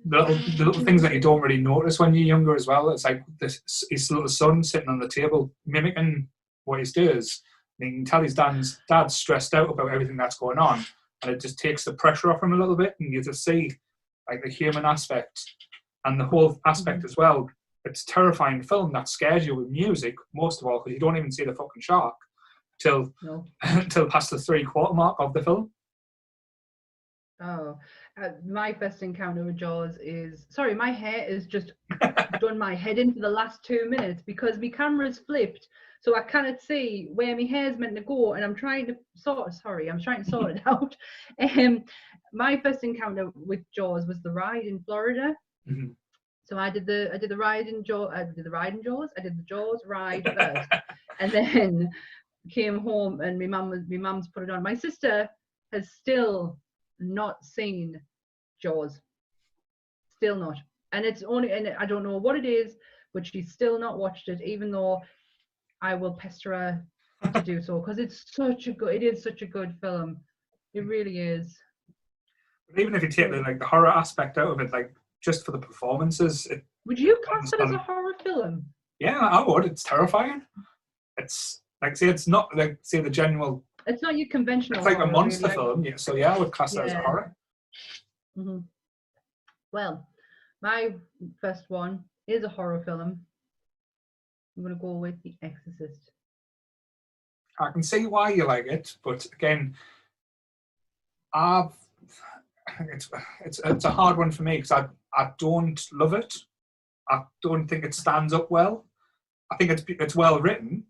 the little things that you don't really notice when you're younger as well. It's like his little son sitting on the table mimicking what he does. And you can tell his dad's stressed out about everything that's going on, and it just takes the pressure off him a little bit. And you just see like the human aspect and the whole aspect as well. It's a terrifying film that scares you with music most of all, because you don't even see the fucking shark till past the 3/4 mark of the film. Oh, my first encounter with Jaws is... Sorry, my hair is just done my head in for the last 2 minutes because my camera's flipped, so I cannot see where my hair's meant to go, and I'm trying to sort it out. My first encounter with Jaws was the ride in Florida. Mm-hmm. So I did the ride in Jaws. I did the Jaws ride first, and then came home and my mum's put it on. My sister has still not seen Jaws, still not, and I don't know what it is, but she's still not watched it, even though I will pester her to do so, because it is such a good film. It really is. But even if you take the horror aspect out of it, like just for the performances, would you class it as a horror film? Yeah, I would. It's terrifying. It's like it's not like the general. It's not your conventional. It's like horror, a monster really. film, yeah. So yeah, I would class that as a horror. Mm-hmm. Well, my first one is a horror film. I'm gonna go with The Exorcist. I can see why you like it, but again, it's a hard one for me because I don't love it. I don't think it stands up well. I think it's well written,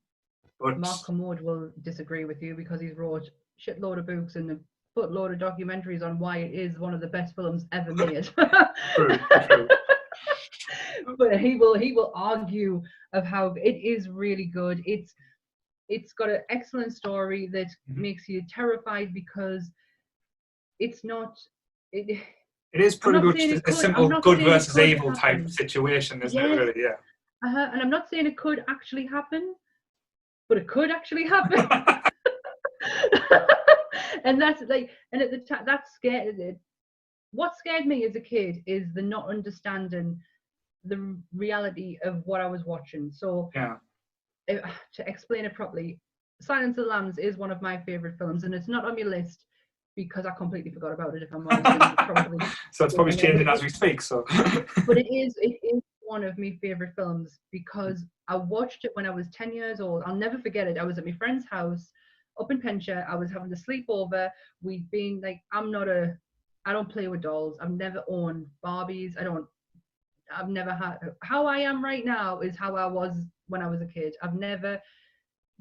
but Mark Kermode will disagree with you because he's wrote a shitload of books and a footload of documentaries on why it is one of the best films ever made. True. But he will argue of how it is really good. It's got an excellent story that makes you terrified because it's not. It is pretty much a simple good versus evil type situation, isn't it? Really, yeah. And I'm not saying it could actually happen, but it could actually happen. And that's like, and at the time, that scared it. What scared me as a kid is the not understanding the reality of what I was watching. So, to explain it properly, Silence of the Lambs is one of my favorite films, and it's not on my list because I completely forgot about it. If I'm honest, so it's probably changing as we speak. So, but it is one of my favorite films because I watched it when I was 10 years old. I'll never forget it. I was at my friend's house up in Penshire. I was having a sleepover. We'd been like, I don't play with dolls. I've never owned Barbies. I've never had, how I am right now is how I was when I was a kid. I've never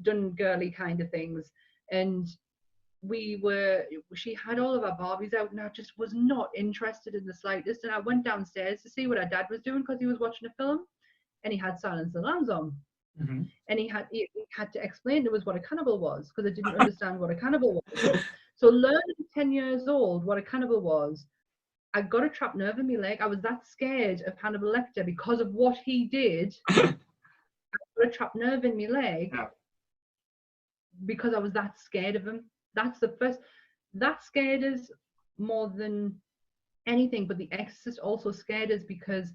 done girly kind of things. And she had all of our Barbies out and I just was not interested in the slightest. And I went downstairs to see what our dad was doing because he was watching a film and he had Silence of the Lambs on. Mm-hmm. And he had to explain to us what a cannibal was because I didn't understand what a cannibal was. So learning 10 years old what a cannibal was, I got a trapped nerve in my leg. I was that scared of Hannibal Lecter because of what he did. I got a trapped nerve in my leg because I was that scared of him. That scared us more than anything. But The Exorcist also scared us because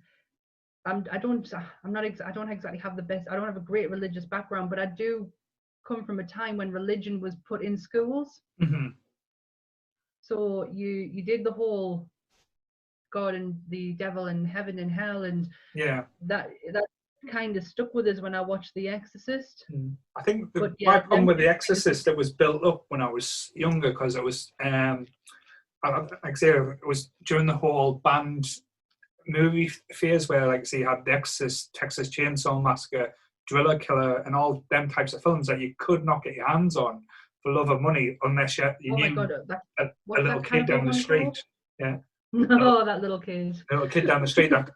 I don't exactly have I don't have a great religious background, but I do come from a time when religion was put in schools. Mm-hmm. So you did the whole God and the devil and heaven and hell, and Yeah. that kind of stuck with us when I watched The Exorcist. I think But my yeah, problem with The Exorcist, it was built up when I was younger because it was, like I say, it was during the whole banned movie phase where, like, say, you had The Exorcist, Texas Chainsaw Massacre, Driller Killer, and all them types of films that you could not get your hands on for love of money unless you oh my knew God, a what's little that kid cannibal down the one called? street. Yeah. No, that little kid. A little kid down the street that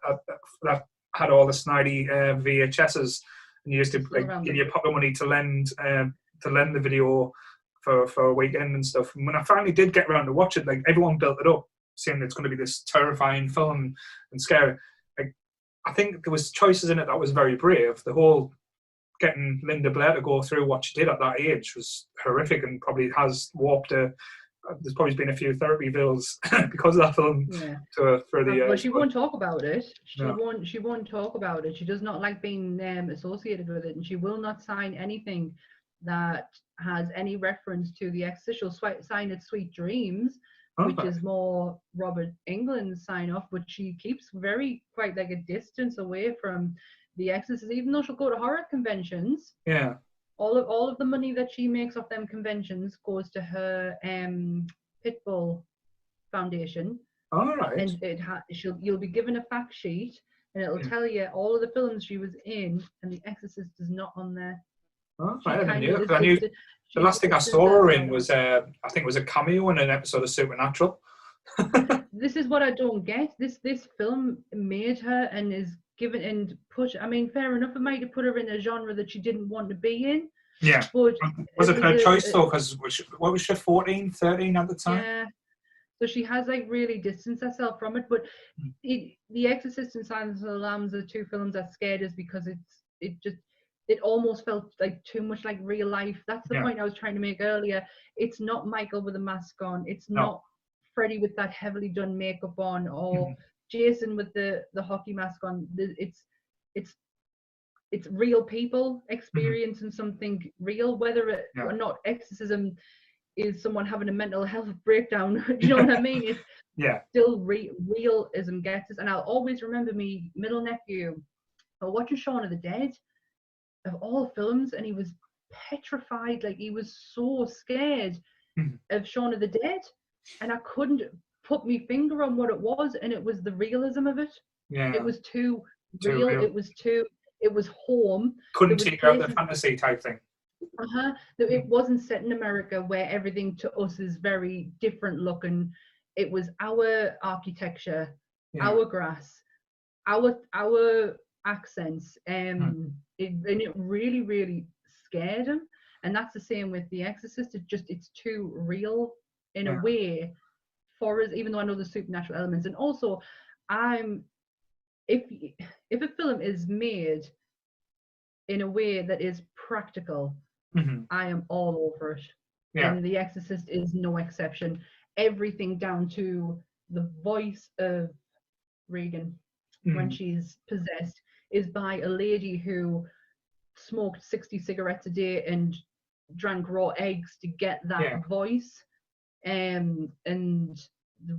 had all the snidey VHSs, and you used to, like, give your pocket money to lend the video for a weekend and stuff. And when I finally did get around to watch it, like, everyone built it up, saying it's going to be this terrifying film and scary. Like, I think there was choices in it that was very brave. The whole getting Linda Blair to go through what she did at that age was horrific, and probably has warped her. There's probably been a few therapy bills because of that film. Yeah. For the well, she won't talk about it. She No. won't talk about it. She does not like being associated with it, and she will not sign anything that has any reference to The Exorcist. She'll sign it Sweet Dreams, which is more Robert Englund's sign off, but she keeps quite like a distance away from The Exorcist, even though she'll go to horror conventions. Yeah. All of the money that she makes off them conventions goes to her Pitbull Foundation. All right. And you'll be given a fact sheet, and it'll tell you all of the films she was in, and The Exorcist is not on there. Oh, I knew the last thing I saw her in was I think it was a cameo in an episode of Supernatural. This is what I don't get. This film made her and is given and put. I mean, fair enough. It might have put her in a genre that she didn't want to be in. Yeah. But was it her choice though? Because what was she, 14, 13 at the time? Yeah. So she has like really distanced herself from it. But The Exorcist and Silence of the Lambs are two films that scared us because it almost felt like too much like real life. That's the point I was trying to make earlier. It's not Michael with a mask on. It's not Freddy with that heavily done makeup on, or Jason with the hockey mask on. It's real people experiencing something real, whether it or not exorcism is someone having a mental health breakdown. Do you know what I mean? It's still realism gets us. And I'll always remember me middle nephew watching Shaun of the Dead, of all films, and he was petrified. Like, he was so scared of Shaun of the Dead, and I couldn't put my finger on what it was, and it was the realism of it. It was too real. It was home. Couldn't take out the fantasy type thing. It wasn't set in America where everything to us is very different looking. It was our architecture, our grass, our accents, and it really, really scared him. And that's the same with The Exorcist. It's too real in a way for us, even though I know the supernatural elements. And also, if a film is made in a way that is practical, I am all over it. And The Exorcist is no exception. Everything down to the voice of Regan when she's possessed is by a lady who smoked 60 cigarettes a day and drank raw eggs to get that voice. And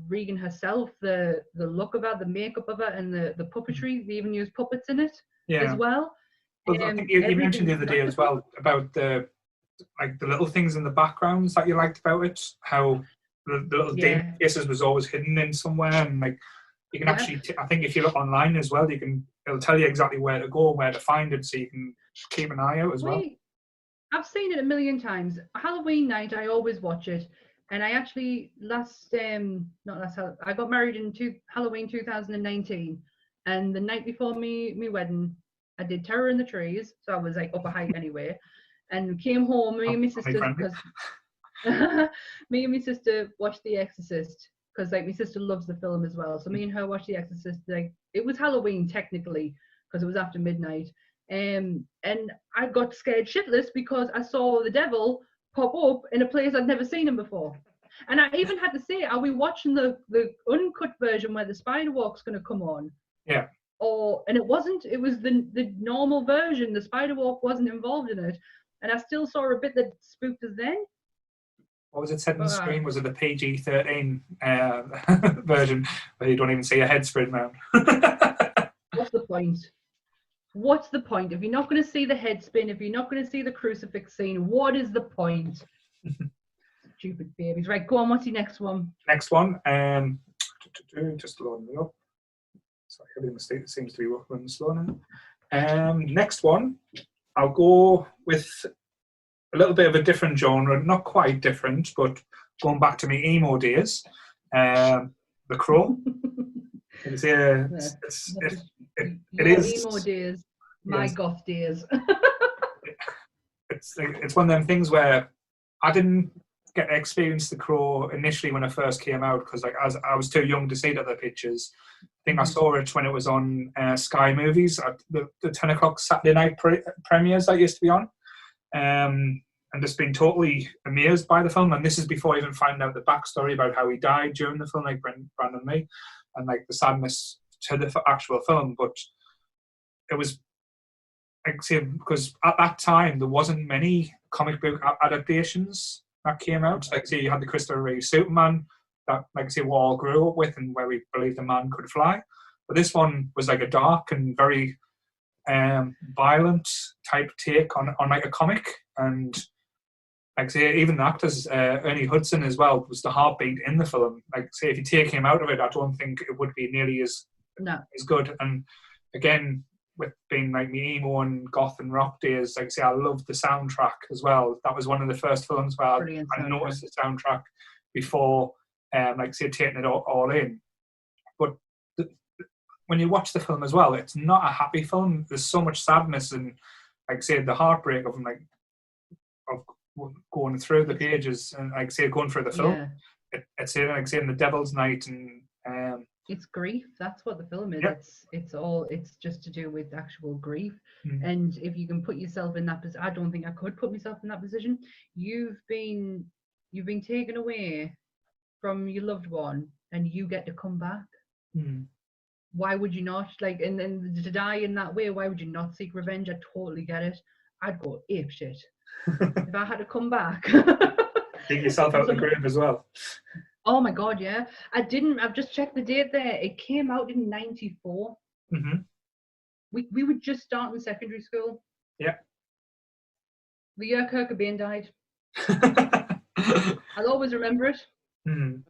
Regan herself, the look of her, the makeup of her, and the puppetry, they even use puppets in it as well. But I think you mentioned the other day as well about the little things in the backgrounds that you liked about it, how the little demon faces was always hidden in somewhere, and like you can actually I think if you look online as well, it'll tell you exactly where to go, where to find it, so you can keep an eye out as well. I've seen it a million times. Halloween night, I always watch it. And I actually I got married in Halloween 2019, and the night before me wedding, I did Terror in the Trees, so I was like up a height anyway, and came home. Me and my sister watched The Exorcist because like my sister loves the film as well. So me and her watched The Exorcist. Like, it was Halloween technically because it was after midnight, and I got scared shitless because I saw the devil pop up in a place I'd never seen him before. And I even had to say, are we watching the uncut version where the spider walk's going to come on? Yeah. And it wasn't. It was the normal version. The spider walk wasn't involved in it. And I still saw a bit that spooked us then. what was it said on the But, screen? Was it the PG-13 version where you don't even see a head spread around? what's the point? What's the point? If you're not going to see the head spin, if you're not going to see the crucifix scene, what is the point? Stupid babies. Right, go on. What's your next one? Next one, just loading it up. Sorry, everything seems to be running slow now. Next one, I'll go with a little bit of a different genre, not quite different, but going back to my emo days. The Crow. It's, it is emo days, my yes. goth days. It's one of them things where I didn't get to experience The Crow initially when it first came out because as I was too young to see the other pictures. I think I saw it when it was on Sky Movies at the 10 o'clock Saturday night premieres that used to be on. And just been totally amazed by the film. And this is before even finding out the backstory about how he died during the film, like Brandon Lee, and like the sadness to the actual film. But it was, like, say, because at that time there wasn't many comic book adaptations that came out. Like, say, you had the Christopher Reeve Superman that, like, say, we all grew up with, and where we believed a man could fly. But this one was like a dark and very violent type take on like a comic. And like, say, even the actors, Ernie Hudson as well, was the heartbeat in the film. Like, say, if you take him out of it, I don't think it would be nearly as good. And again, with being like me emo and goth and rock days, like, say, I loved the soundtrack as well. That was one of the first films where I noticed the soundtrack before, like, say, taking it all in. But when you watch the film as well, it's not a happy film. There's so much sadness and, like, say, the heartbreak of going through the pages and, like, say, going through the film. It's like, say, in The Devil's Night, and it's grief. That's what the film is. Yep. It's just to do with actual grief. Mm. And if you can put yourself in that position, I don't think I could put myself in that position. You've been taken away from your loved one, and you get to come back. Mm. Why would you not? Like, and then to die in that way, why would you not seek revenge? I totally get it. I'd go apeshit if I had to come back. Dig yourself out of the grave as well. Oh my God, yeah. I've just checked the date there. It came out in 94. Mm-hmm. We were just starting secondary school. Yeah. The year Kurt Cobain died. I'll always remember it. Mm-hmm.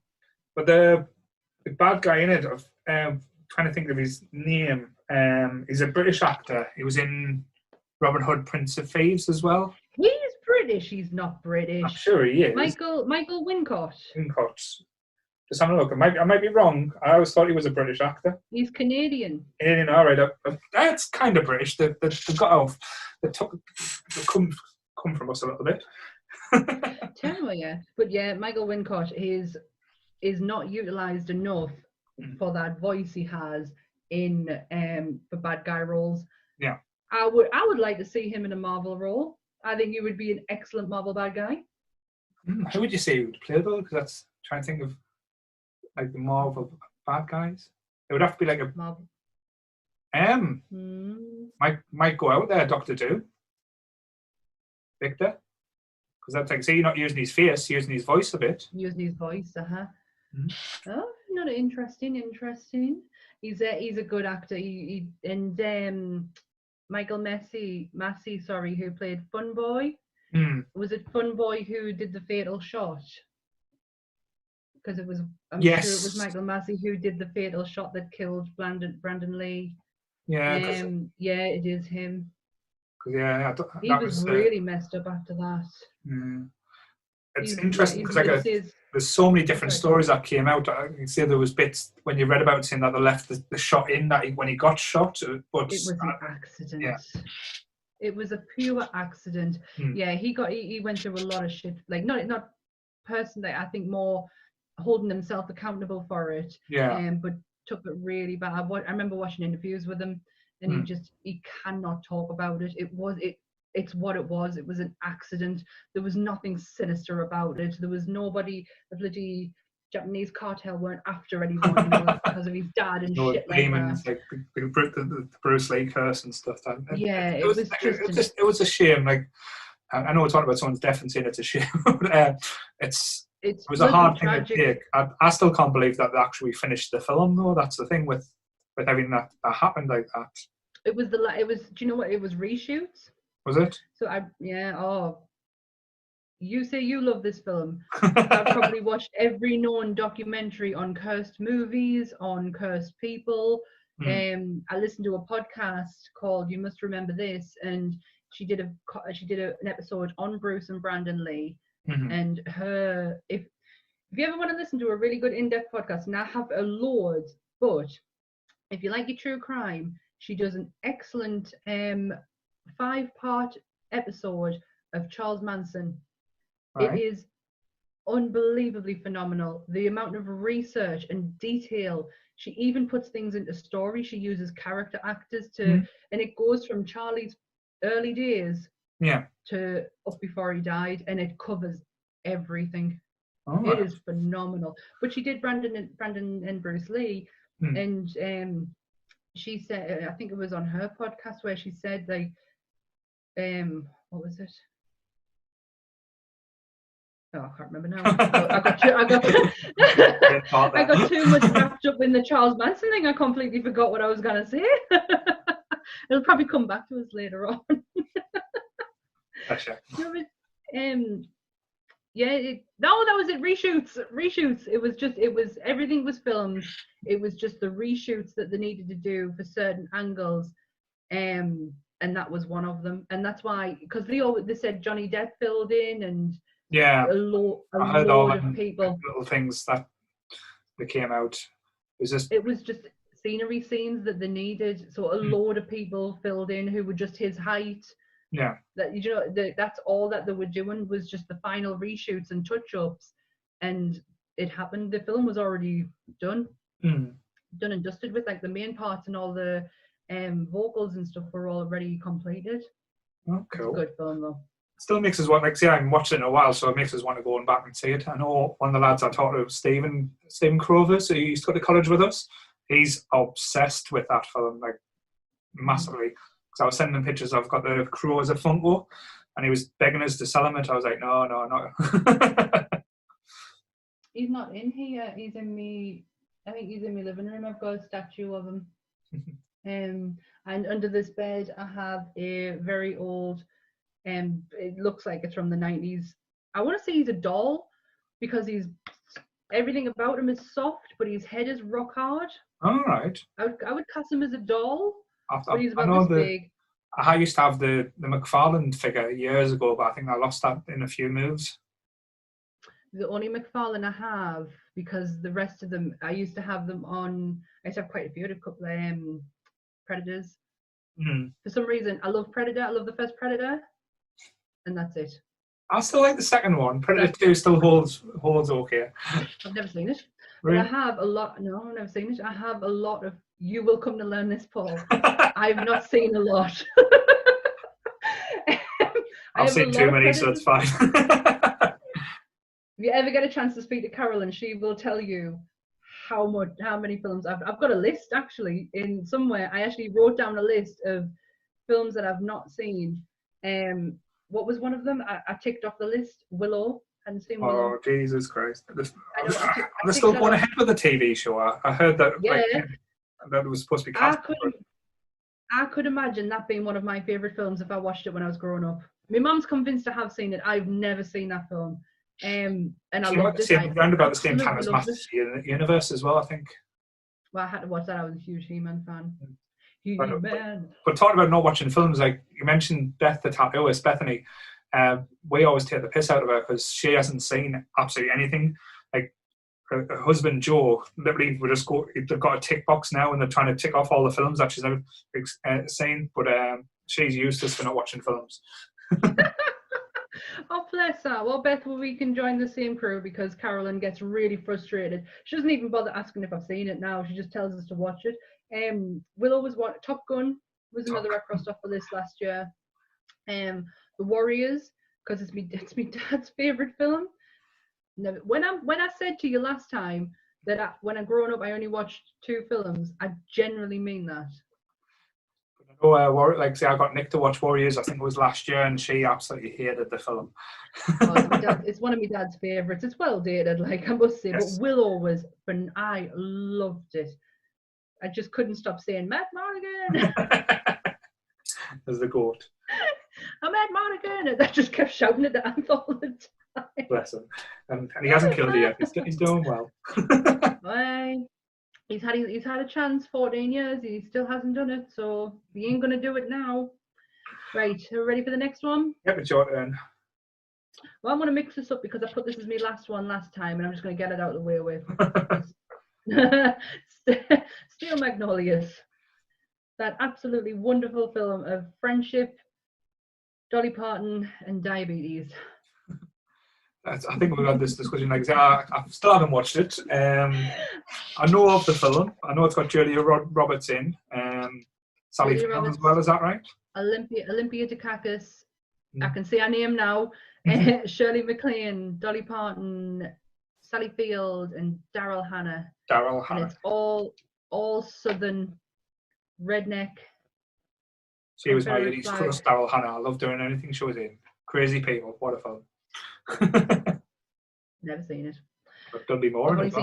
But the bad guy in it, trying to think of his name. He's a British actor. He was in Robin Hood, Prince of Thieves as well. He's British. He's not British. I'm sure he is. Michael Wincott. Just having a look. I might be wrong. I always thought he was a British actor. He's Canadian. Canadian, all right. That's kind of British. They got off. They come from us a little bit. Terrible, yeah. But yeah, Michael Wincott is not utilised enough for that voice he has in for bad guy roles. Yeah. I would like to see him in a Marvel role. I think he would be an excellent Marvel bad guy. Who would you say would play though? Because that's trying to think of like the Marvel bad guys. It would have to be like a Marvel. Might go out there, Doctor Doom. Victor. Because that's like, say you're not using his face, you're using his voice a bit. Using his voice, Mm-hmm. Oh, not interesting. He's a good actor. Michael Massey, who played Fun Boy. Was it Fun Boy who did the fatal shot? Because I'm sure it was Michael Massey who did the fatal shot that killed Brandon Lee. Yeah. Yeah, it is him. Yeah, he was really messed up after that. It's interesting because there's so many different stories that came out. I can see there was bits when you read about it saying that they left the shot in that when he got shot. But it was an accident. Yeah. It was a pure accident. Yeah, he went through a lot of shit. Like not personally, I think more holding himself accountable for it. Yeah. But took it really bad. I remember watching interviews with him, and he cannot talk about it. It's what it was. It was an accident. There was nothing sinister about it. There was nobody. The bloody Japanese cartel weren't after anyone because of his dad and shit like that. Like the Bruce Lee curse and stuff. It was a shame. Like I know we're talking about someone's death and saying it's a shame, but it was a bloody hard thing to tragic. take. I still can't believe that they actually finished the film, though. That's the thing with everything that happened like that. It was do you know what? It was reshoots. Was it? So you say you love this film. I've probably watched every known documentary on cursed movies, on cursed people. I listened to a podcast called "You Must Remember This," and she did an episode on Bruce and Brandon Lee. And if you ever want to listen to a really good in-depth podcast, and I have a load, but if you like your true crime, she does an excellent 5-part episode of Charles Manson. Right. It is unbelievably phenomenal. The amount of research and detail. She even puts things into story. She uses character actors and it goes from Charlie's early days to up before he died, and it covers everything. It is phenomenal. But she did Brandon and Bruce Lee, and she said, I think it was on her podcast where she said, like, what was it? Oh, I can't remember now. I got too much wrapped up in the Charles Manson thing. I completely forgot what I was going to say. It'll probably come back to us later on. Gotcha. No, but, that was it. Reshoots. It was everything was filmed. It was just the reshoots that they needed to do for certain angles, and that was one of them. And that's why, because they said Johnny Depp filled in, and a lot of people. Little things that came out. It was just scenery scenes that they needed. So a load of people filled in who were just his height. Yeah. That's all that they were doing, was just the final reshoots and touch-ups, and it happened. The film was already done and dusted, with like the main parts, and all the vocals and stuff were already completed. Oh, cool. It's a good film though. Still makes us want, I haven't watched it in a while, so it makes us want to go back and see it. I know one of the lads I talked to, Stephen Crovers, who used to go to college with us. He's obsessed with that film, like massively. Because I was sending him pictures. I've got the Crow as a Funko, and he was begging us to sell him it. I was like, no. He's not in here. He's in me. I think he's in my living room. I've got a statue of him. And under this bed, I have a very old. It looks like it's from the 90s. I want to say he's a doll, because everything about him is soft, but his head is rock hard. All right. I would class him as a doll. But he's I about this big. I used to have the McFarlane figure years ago, but I think I lost that in a few moves. The only McFarlane I have, because the rest of them, I used to have them on. I used to have quite a few. A couple Predators. For some reason, I love Predator. I love the first Predator, and that's it. I still like the second one. Predator 2 still holds okay. I've never seen it. Really? But I have a lot. No, I've never seen it. I have a lot of. You will come to learn this, Paul. I've not seen a lot. I've seen too many, so it's fine. If you ever get a chance to speak to Carolyn, she will tell you how many films I've got a list actually in somewhere. I actually wrote down a list of films that I've not seen. What was one of them? I ticked off the list. Willow. Hadn't seen Willow. Oh, Jesus Christ. They're still going ahead with the TV show. I heard that, that it was supposed to be cast. I could imagine that being one of my favourite films if I watched it when I was growing up. My mum's convinced I have seen it. I've never seen that film. And I loved it. Around about the same time as Masters of the Universe as well, I think. Well, I had to watch that. I was a huge He-Man fan. But talking about not watching films, like you mentioned Beth the tattooist, Bethany, we always take the piss out of her because she hasn't seen absolutely anything. Like her husband Joe, literally, they've got a tick box now, and they're trying to tick off all the films that she's never seen. But she's useless for not watching films. Oh, bless her. Well, Beth, we can join the same crew, because Carolyn gets really frustrated. She doesn't even bother asking if I've seen it now. She just tells us to watch it. We'll always watch Top Gun. Was another I crossed off the list last year. The Warriors, because it's me dad's favourite film. Now, when I said to you last time that when I growing up I only watched 2 films, I generally mean that. Oh, like say, I got Nick to watch Warriors. I think it was last year, and she absolutely hated the film. Oh, it's one of my dad's favourites. It's well dated, like I must say, Yes. but Willow was, I loved it. I just couldn't stop saying Matt Monaghan. As the goat. I'm Matt Monaghan, and I just kept shouting at the ants all the time. Bless him. And he hasn't killed it yet. He's doing well. Well, he's had a chance 14 years. He still hasn't done it, so he ain't gonna do it now. Right, are we ready for the next one? Yep, it's your turn. Well, I'm gonna mix this up because I put this as my last one last time, and I'm just gonna get it out of the way with Steel Magnolias. That absolutely wonderful film of friendship, Dolly Parton, and diabetes. I think we've had this discussion. Like, I still haven't watched it. I know of the film. I know it's got Julia Roberts in. Sally Field as well. Is that right? Olympia Dukakis. I can say her name now. Shirley MacLaine, Dolly Parton, Sally Field, and Daryl Hannah. And it's all southern redneck. She was my 80s crush, Daryl Hannah. I love doing anything she was in. Crazy People. What a film. Never seen it. But there'll be more. I've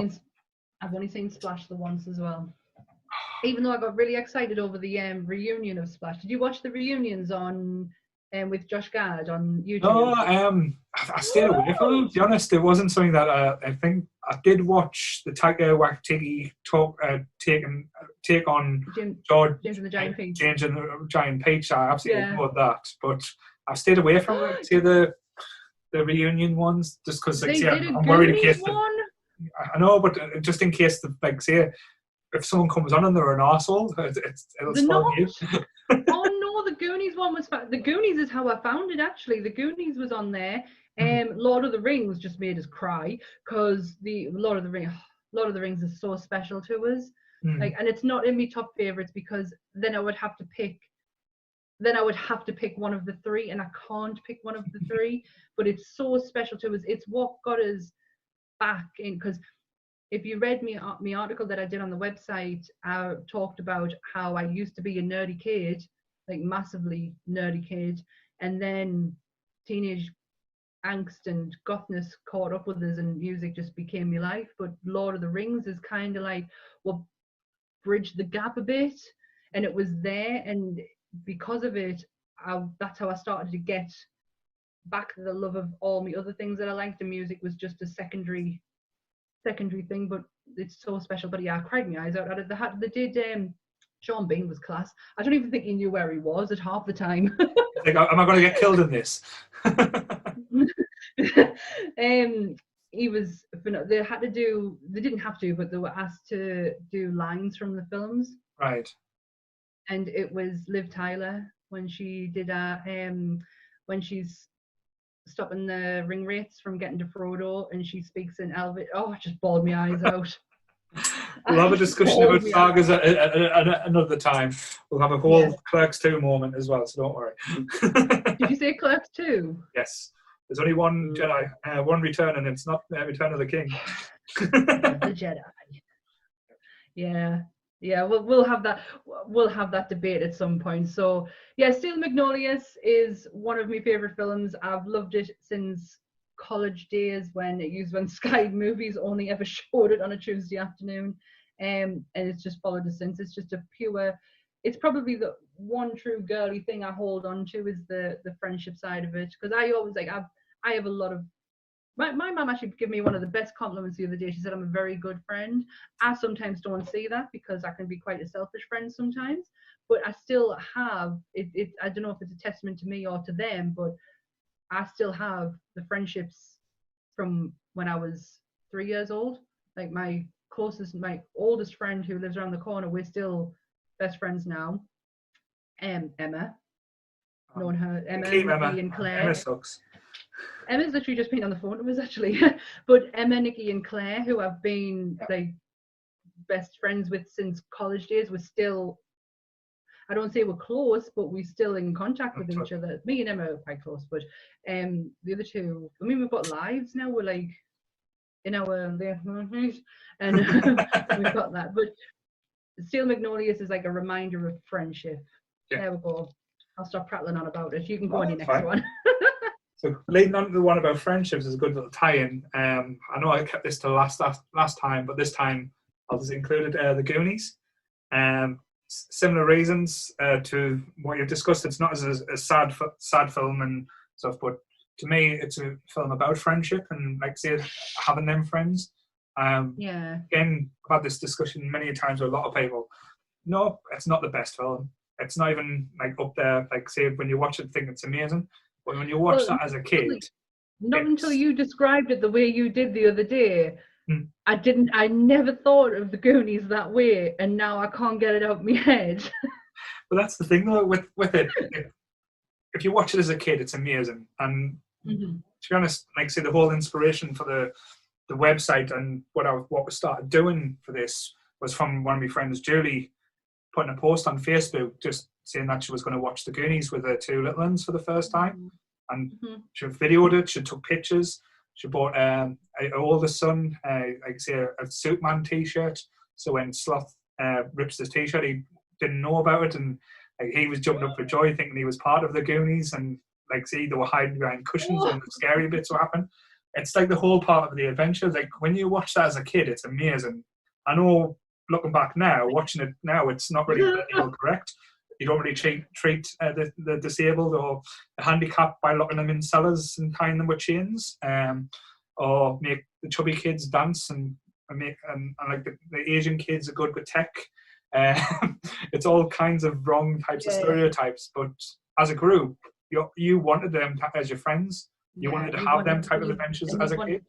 only seen Splash the once as well. Even though I got really excited over the reunion of Splash. Did you watch the reunions on with Josh Gad on YouTube? No, I stayed away from it. To be honest, it wasn't something that I think I did watch the Taika Waititi take on James and the Giant Peach. James and the Giant Peach. I absolutely adored that, but I stayed away from it. See the reunion ones, just because I'm worried in case. I know, but just in case if someone comes on and they're an arsehole, it'll spoil you. Oh no, the Goonies one was the Goonies is how I found it actually. The Goonies was on there. Lord of the Rings just made us cry because the Lord of the Rings is so special to us. Like, and it's not in my top favorites because then I would have to pick one of the three, and I can't pick one of the three. But it's so special to us. It's what got us back in, because if you read me article that I did on the website, I talked about how I used to be a nerdy kid, like massively nerdy kid, and then teenage angst and gothness caught up with us and music just became my life. But Lord of the Rings is kind of like what bridged the gap a bit, and it was there, and because of it, that's how I started to get back the love of all my other things that I liked. The music was just a secondary thing, but it's so special. But yeah, I cried my eyes out at it. They did Sean Bean was class. I don't even think he knew where he was at half the time. Like, am I going to get killed in this? He was. They didn't have to, but they were asked to do lines from the films. Right. And it was Liv Tyler when she did when she's stopping the ring wraiths from getting to Frodo, and she speaks in Elvish. Oh, it just bawled my eyes out. We'll have a discussion about sagas another time. We'll have a whole Clerks 2 moment as well, so don't worry. Did you say Clerks 2? Yes. There's only one Jedi, one return, and it's not Return of the King. The Jedi. Yeah. Yeah, we'll have that debate at some point. So yeah, Steel Magnolias is one of my favorite films. I've loved it since college days when Sky Movies only ever showed it on a Tuesday afternoon, and it's just followed us since. It's just it's probably the one true girly thing I hold on to is the friendship side of it, because I always I have a lot of. My mum actually gave me one of the best compliments the other day. She said I'm a very good friend. I sometimes don't see that because I can be quite a selfish friend sometimes, but I still have it. I don't know if it's a testament to me or to them, but I still have the friendships from when I was 3 years old. Like my oldest friend who lives around the corner, we're still best friends now. Emma, known her, Emma, Nikki, and Claire. Emma sucks. Emma's literally just been on the phone to us actually, but Emma, Nikki, and Claire, who I've been like best friends with since college days, we're still. I don't say we're close, but we're still in contact with each other. Me and Emma are quite close, but the other two, I mean, we've got lives now. We're like in our and we've got that. But Steel Magnolias is like a reminder of friendship. Yeah. There we go. I'll stop prattling on about it. You can go Oh, on your that's next fine. one. So leading on to the one about friendships is a good little tie-in. I know I kept this to last time, but this time I'll just include the Goonies. Similar reasons to what you've discussed. It's not as a sad film and stuff, but to me, it's a film about friendship and, like say, having them friends. Yeah. Again, I've had this discussion many times with a lot of people. No, it's not the best film. It's not even like up there. Like say, when you watch it, think it's amazing. But when you watch that as a kid, not until you described it the way you did the other day, Hmm. I never thought of the Goonies that way, and now I can't get it out of my head. But that's the thing though with it. If you watch it as a kid, it's amazing. And Mm-hmm. to be honest, like say the whole inspiration for the website and what we started doing for this was from one of my friends, Julie, putting a post on Facebook just saying that she was going to watch the Goonies with her two little ones for the first time. And Mm-hmm. she videoed it, she took pictures, she bought her oldest son, like say, a Superman t-shirt. So when Sloth rips the t-shirt, he didn't know about it, and like, he was jumping up for joy thinking he was part of the Goonies, and like see, they were hiding behind cushions when the scary bits would happen. It's like the whole part of the adventure. Like when you watch that as a kid, it's amazing. I know looking back now, watching it now, it's not really political correct. You don't really treat the disabled or the handicapped by locking them in cellars and tying them with chains, or make the chubby kids dance and like the Asian kids are good with tech. It's all kinds of wrong types of stereotypes. But as a group, you wanted them as your friends. You wanted to have them type of adventures as a kid.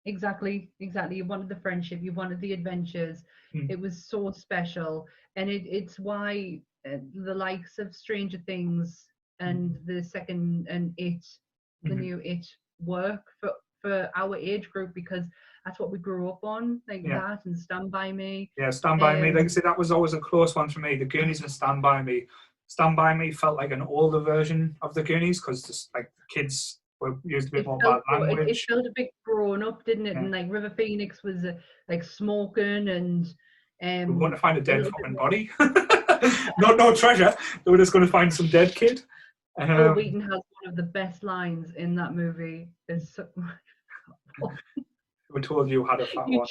Exactly. You wanted the friendship. You wanted the adventures. It was so special, and it's why the likes of Stranger Things and the second and the new It work for our age group, because that's what we grew up on, like that and Stand By Me. Yeah, Stand By Me. Like I said, that was always a close one for me. The Goonies and Stand By Me. Stand By Me felt like an older version of the Goonies because just like the kids were used a bit more bad language. It felt a bit grown up, didn't it? Yeah. And like River Phoenix was like smoking and we want to find a dead fucking body. no treasure. They were just going to find some dead kid. Will Wheaton has one of the best lines in that movie. Is we told you had a fat one.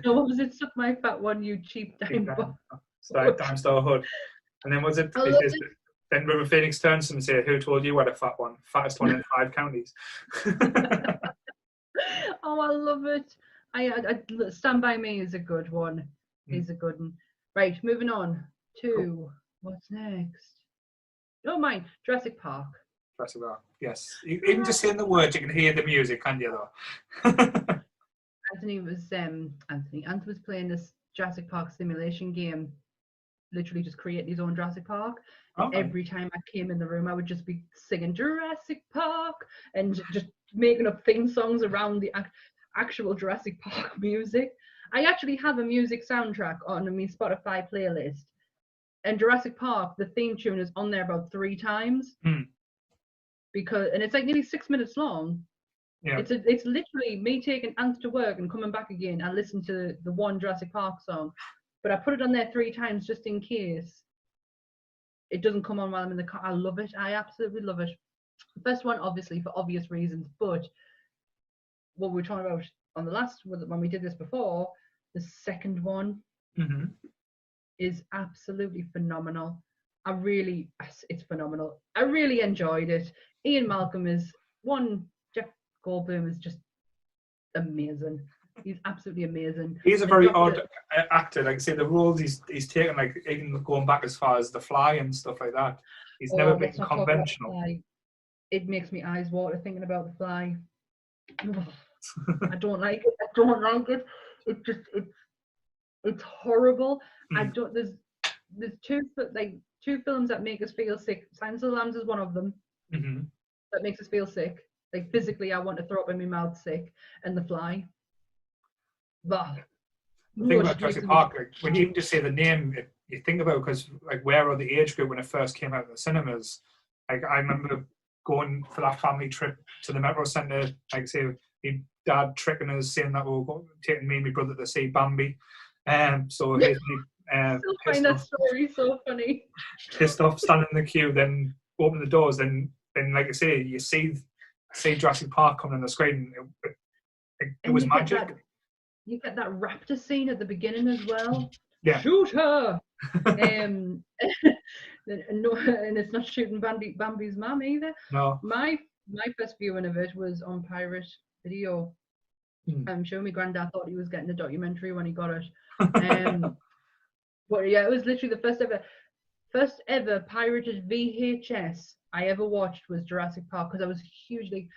No, what was it? Suck my fat one, you cheap dime star hood. And then was it? Then River Phoenix turns to him and says, "Who told you had a fat one? Fattest one in 5 counties." Oh, I love it. I Stand By Me is a good one. Is a good one. Right, moving on to what's next. Oh, mine, Jurassic Park. Jurassic Park, yes. Even just saying the words, you can hear the music, can't you? Though. Anthony was playing this Jurassic Park simulation game. Literally just creating his own Jurassic Park. And every time I came in the room, I would just be singing Jurassic Park and just making up theme songs around the actual Jurassic Park music. I actually have a music soundtrack on my Spotify playlist, and Jurassic Park, the theme tune is on there about 3 times. Because it's like nearly 6 minutes long. Yeah. It's literally me taking Ant to work and coming back again and listen to the one Jurassic Park song. But I put it on there 3 times just in case it doesn't come on while I'm in the car. I love it. I absolutely love it. The first one, obviously, for obvious reasons, but what we were talking about on the last, when we did this before, the second one is absolutely phenomenal. It's phenomenal. I really enjoyed it. Ian Malcolm is one. Jeff Goldblum is just amazing. He's absolutely amazing. He's a very odd actor. Like I say, the roles he's taken, like even going back as far as The Fly and stuff like that. He's never been conventional. It makes me eyes water thinking about The Fly. I don't like it. I don't like it. It's horrible. There's two films that make us feel sick. Silence of the Lambs is one of them. That makes us feel sick. Like physically, I want to throw up in my mouth sick. And The Fly. But the thing about Jurassic Park, like, when you just say the name, you think about, because like where are the age group when it first came out in the cinemas? Like I remember going for that family trip to the Metro Centre. Like say, my dad tricking us, saying that we were taking me and my brother to see Bambi. So here's Still find that story so funny. pissed off, standing in the queue, then open the doors, then like I say, you see Jurassic Park coming on the screen. It was magic. You get that raptor scene at the beginning as well. Yeah. Shoot her! And it's not shooting Bambi's mum either. No. My first viewing of it was on pirate video. I'm sure my granddad thought he was getting a documentary when he got it. But yeah, it was literally the first ever pirated VHS I ever watched was Jurassic Park, because I was hugely.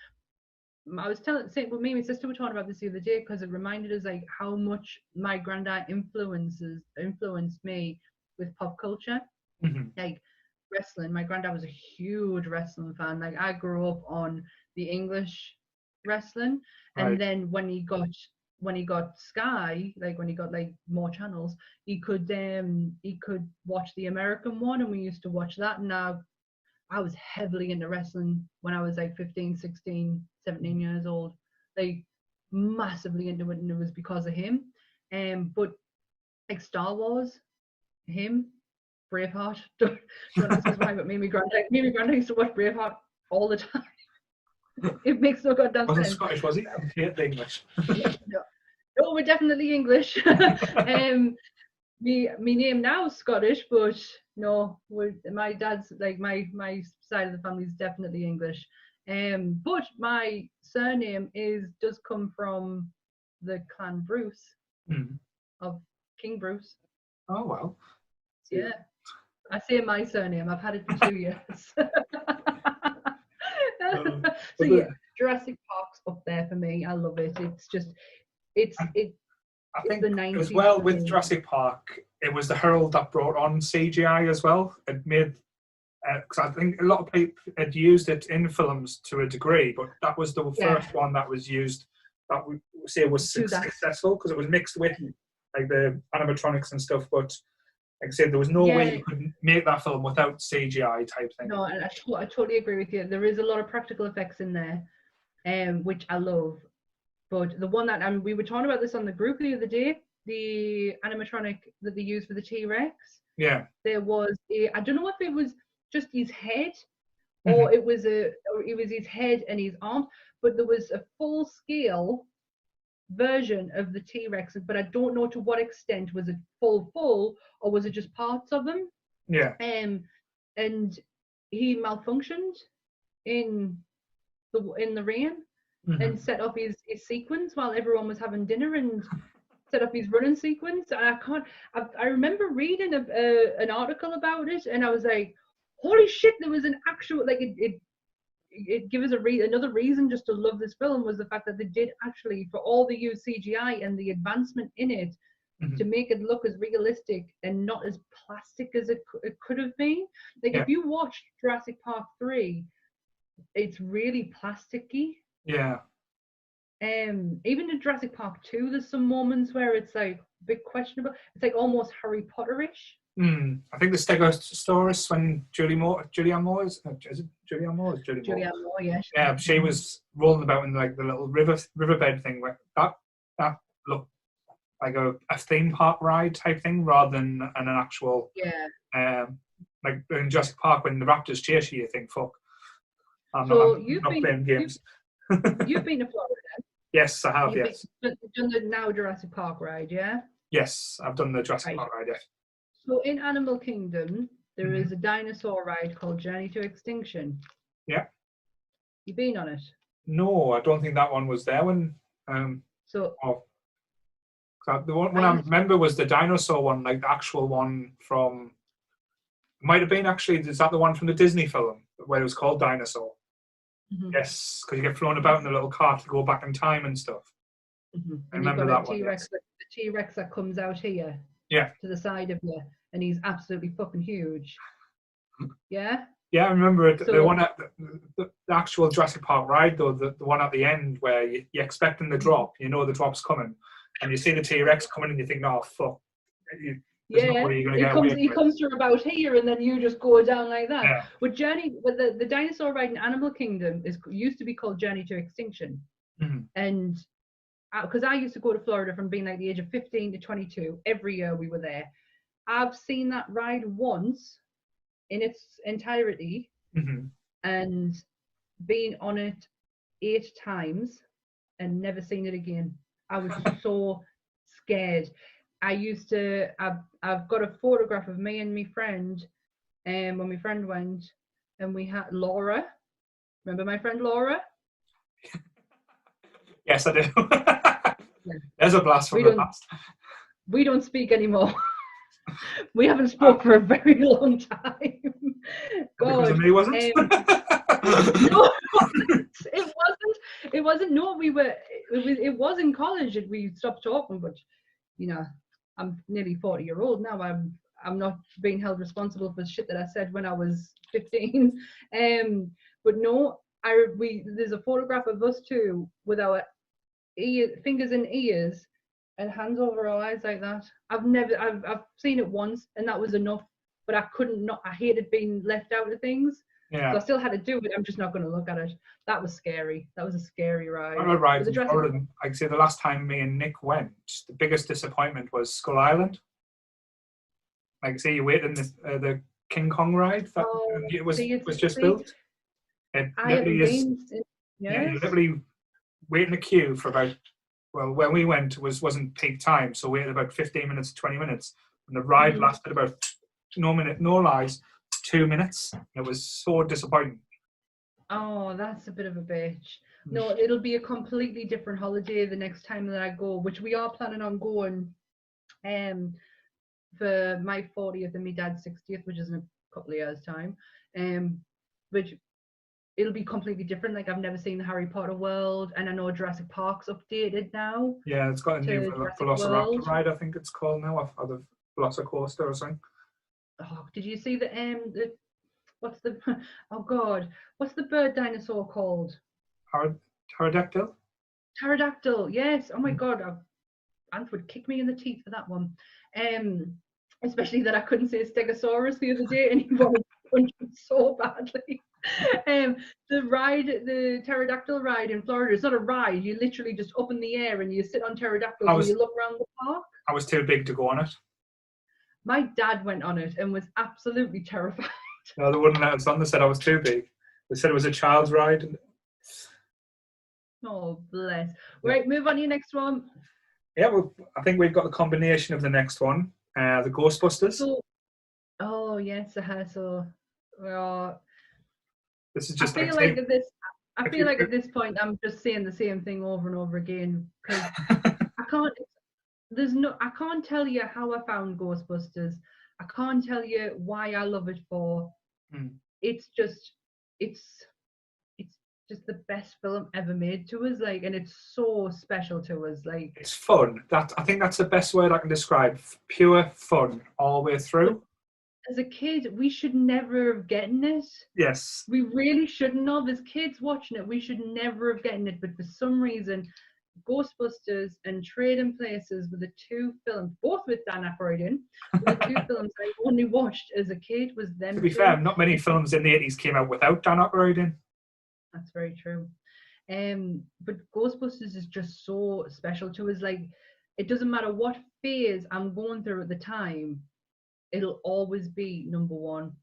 I was saying, well, me and my sister were talking about this the other day, because it reminded us like how much my granddad influenced me with pop culture, like wrestling. My granddad was a huge wrestling fan. Like I grew up on the English wrestling, and then when he got Sky, like when he got like more channels, he could watch the American one, and we used to watch that. And I was heavily into wrestling when I was like 15, 16, 17 years old, like massively into it, and it was because of him. But like Star Wars, him, Braveheart. Don't ask us why, but me and my granddad used to watch Braveheart all the time. It makes no goddamn sense. Wasn't Scottish, was he? I hate the English. No, we're definitely English. Me name now is Scottish, but no, my dad's like my side of the family is definitely English. But my surname does come from the Clan Bruce of King Bruce. Oh well. Yeah, I say my surname. I've had it for 2 years. So yeah, Jurassic Park's up there for me. I love it. It's just I think the 90s as well with Jurassic Park, it was the Herald that brought on CGI as well. It made, because I think a lot of people had used it in films to a degree, but that was the first one that was used that we say was successful, because it was mixed with like the animatronics and stuff. But like I said, there was no way you could make that film without CGI type thing. No, and I totally agree with you. There is a lot of practical effects in there, which I love. But the one that we were talking about this on the group the other day, the animatronic that they used for the T-Rex. Yeah. There was I don't know if it was just his head, or it was his head and his arms, but there was a full scale version of the T-Rex, but I don't know to what extent. Was it full, or was it just parts of them? Yeah. And he malfunctioned in the rain. And set up his sequence while everyone was having dinner, and set up his running sequence. And I remember reading an article about it, and I was like, holy shit, there was an actual, like, it gave us another reason just to love this film, was the fact that they did actually, for all the use CGI and the advancement in it, to make it look as realistic and not as plastic as it could have been. Like, if you watch Jurassic Park 3, it's really plasticky. Yeah. Even in Jurassic Park 2, there's some moments where it's like a bit questionable. It's like almost Harry Potter-ish. I think the Stegosaurus, when Julianne Moore, is it Julianne Moore? Julianne Moore, yes. Yeah, she was rolling about in like the little riverbed thing, where that looked like a theme park ride type thing rather than an actual. Yeah. Like in Jurassic Park, when the raptors chase you think, fuck. I'm so not playing games. You've been to Florida? Yes, I have. Yes. You've done the now Jurassic Park ride, yeah? Yes, I've done the Jurassic Park ride. Yes. So in Animal Kingdom, there is a dinosaur ride called Journey to Extinction. Yeah. You been on it? No, I don't think that one was there when. The one I remember was the dinosaur one, like the actual one from. Might have been actually. Is that the one from the Disney film where it was called Dinosaur? Yes, because you get flown about in a little car to go back in time and stuff. I remember that one. The T-Rex that comes out here. Yeah. To the side of you, and he's absolutely fucking huge. Yeah. Yeah, I remember it. So, the one at the actual Jurassic Park ride, though, the one at the end where you're expecting the drop, you know the drop's coming, and you see the T-Rex coming, and you think, "No, fuck." He comes through about here, and then you just go down like that. Yeah. But the dinosaur ride in Animal Kingdom used to be called Journey to Extinction, and because I used to go to Florida from being like the age of 15 to 22, every year we were there, I've seen that ride once in its entirety Mhm. and been on it 8 times and never seen it again. I was so scared. I've got a photograph of me and my friend, and when my friend went, and we had Laura. Remember my friend Laura? Yes, I do. Yeah. There's a blast from We the don't past. we don't speak anymore. We haven't spoke for a very long time. Because of God. me, was it? No, it wasn't. It wasn't. No, it was in college that we stopped talking, but you know, I'm nearly 40-year-old now. I'm not being held responsible for shit that I said when I was 15. But no, there's a photograph of us two with our fingers in ears and hands over our eyes like that. I've seen it once and that was enough, but I couldn't not. I hated being left out of things. Yeah. So I still had to do it. I'm just not going to look at it. That was scary. That was a scary ride. One of the rides But in the Jurassic Florida, like I say, the last time me and Nick went, the biggest disappointment was Skull Island. Like I say, you wait in the King Kong ride that it was just built. It I haven't literally is. been since. Yeah, you Yes. literally wait in a queue for about. Well, when we went wasn't peak time, so we waited about 15 minutes, 20 minutes, and the ride lasted about no lies, 2 minutes. It was so disappointing. Oh, that's a bit of a bitch. No, it'll be a completely different holiday the next time that I go, which we are planning on going for my 40th and my dad's 60th, which is in a couple of years' time. Which it'll be completely different. Like I've never seen the Harry Potter world, and I know Jurassic Park's updated now. Yeah, it's got a new Velociraptor ride, I think it's called now, or the Velocicoaster or something. Oh, did you see the what's the oh god, what's the bird dinosaur called? Pterodactyl? Pterodactyl, yes. Oh my god, Ant would kick me in the teeth for that one. Especially that I couldn't say Stegosaurus the other day and he wanted to punch me so badly. The pterodactyl ride in Florida, it's not a ride. You literally just up in the air and you sit on pterodactyls and you look around the park. I was too big to go on it. My dad went on it and was absolutely terrified. No, they wouldn't let us on. They said I was too big. They said it was a child's ride. Oh, bless. Right, move on to your next one. Yeah, well, I think we've got the combination of the next one, the Ghostbusters. Oh, yes, so this is just. I feel like at this point I'm just saying the same thing over and over again because I can't tell you how I found Ghostbusters. I can't tell you why I love it for. It's just the best film ever made to us, like, and it's so special to us. Like, it's fun. I think that's the best word I can describe. Pure fun all the way through. As a kid, we should never have gotten it. Yes. We really shouldn't have. As kids watching it, we should never have gotten it. But for some reason, Ghostbusters and Trading Places were the two films, both with Dan Aykroyd in, the two films I only watched as a kid was them. To be fair, not many films in the 80s came out without Dan Aykroyd in. That's very true. But Ghostbusters is just so special to us. Like, it doesn't matter what phase I'm going through at the time, it'll always be number one.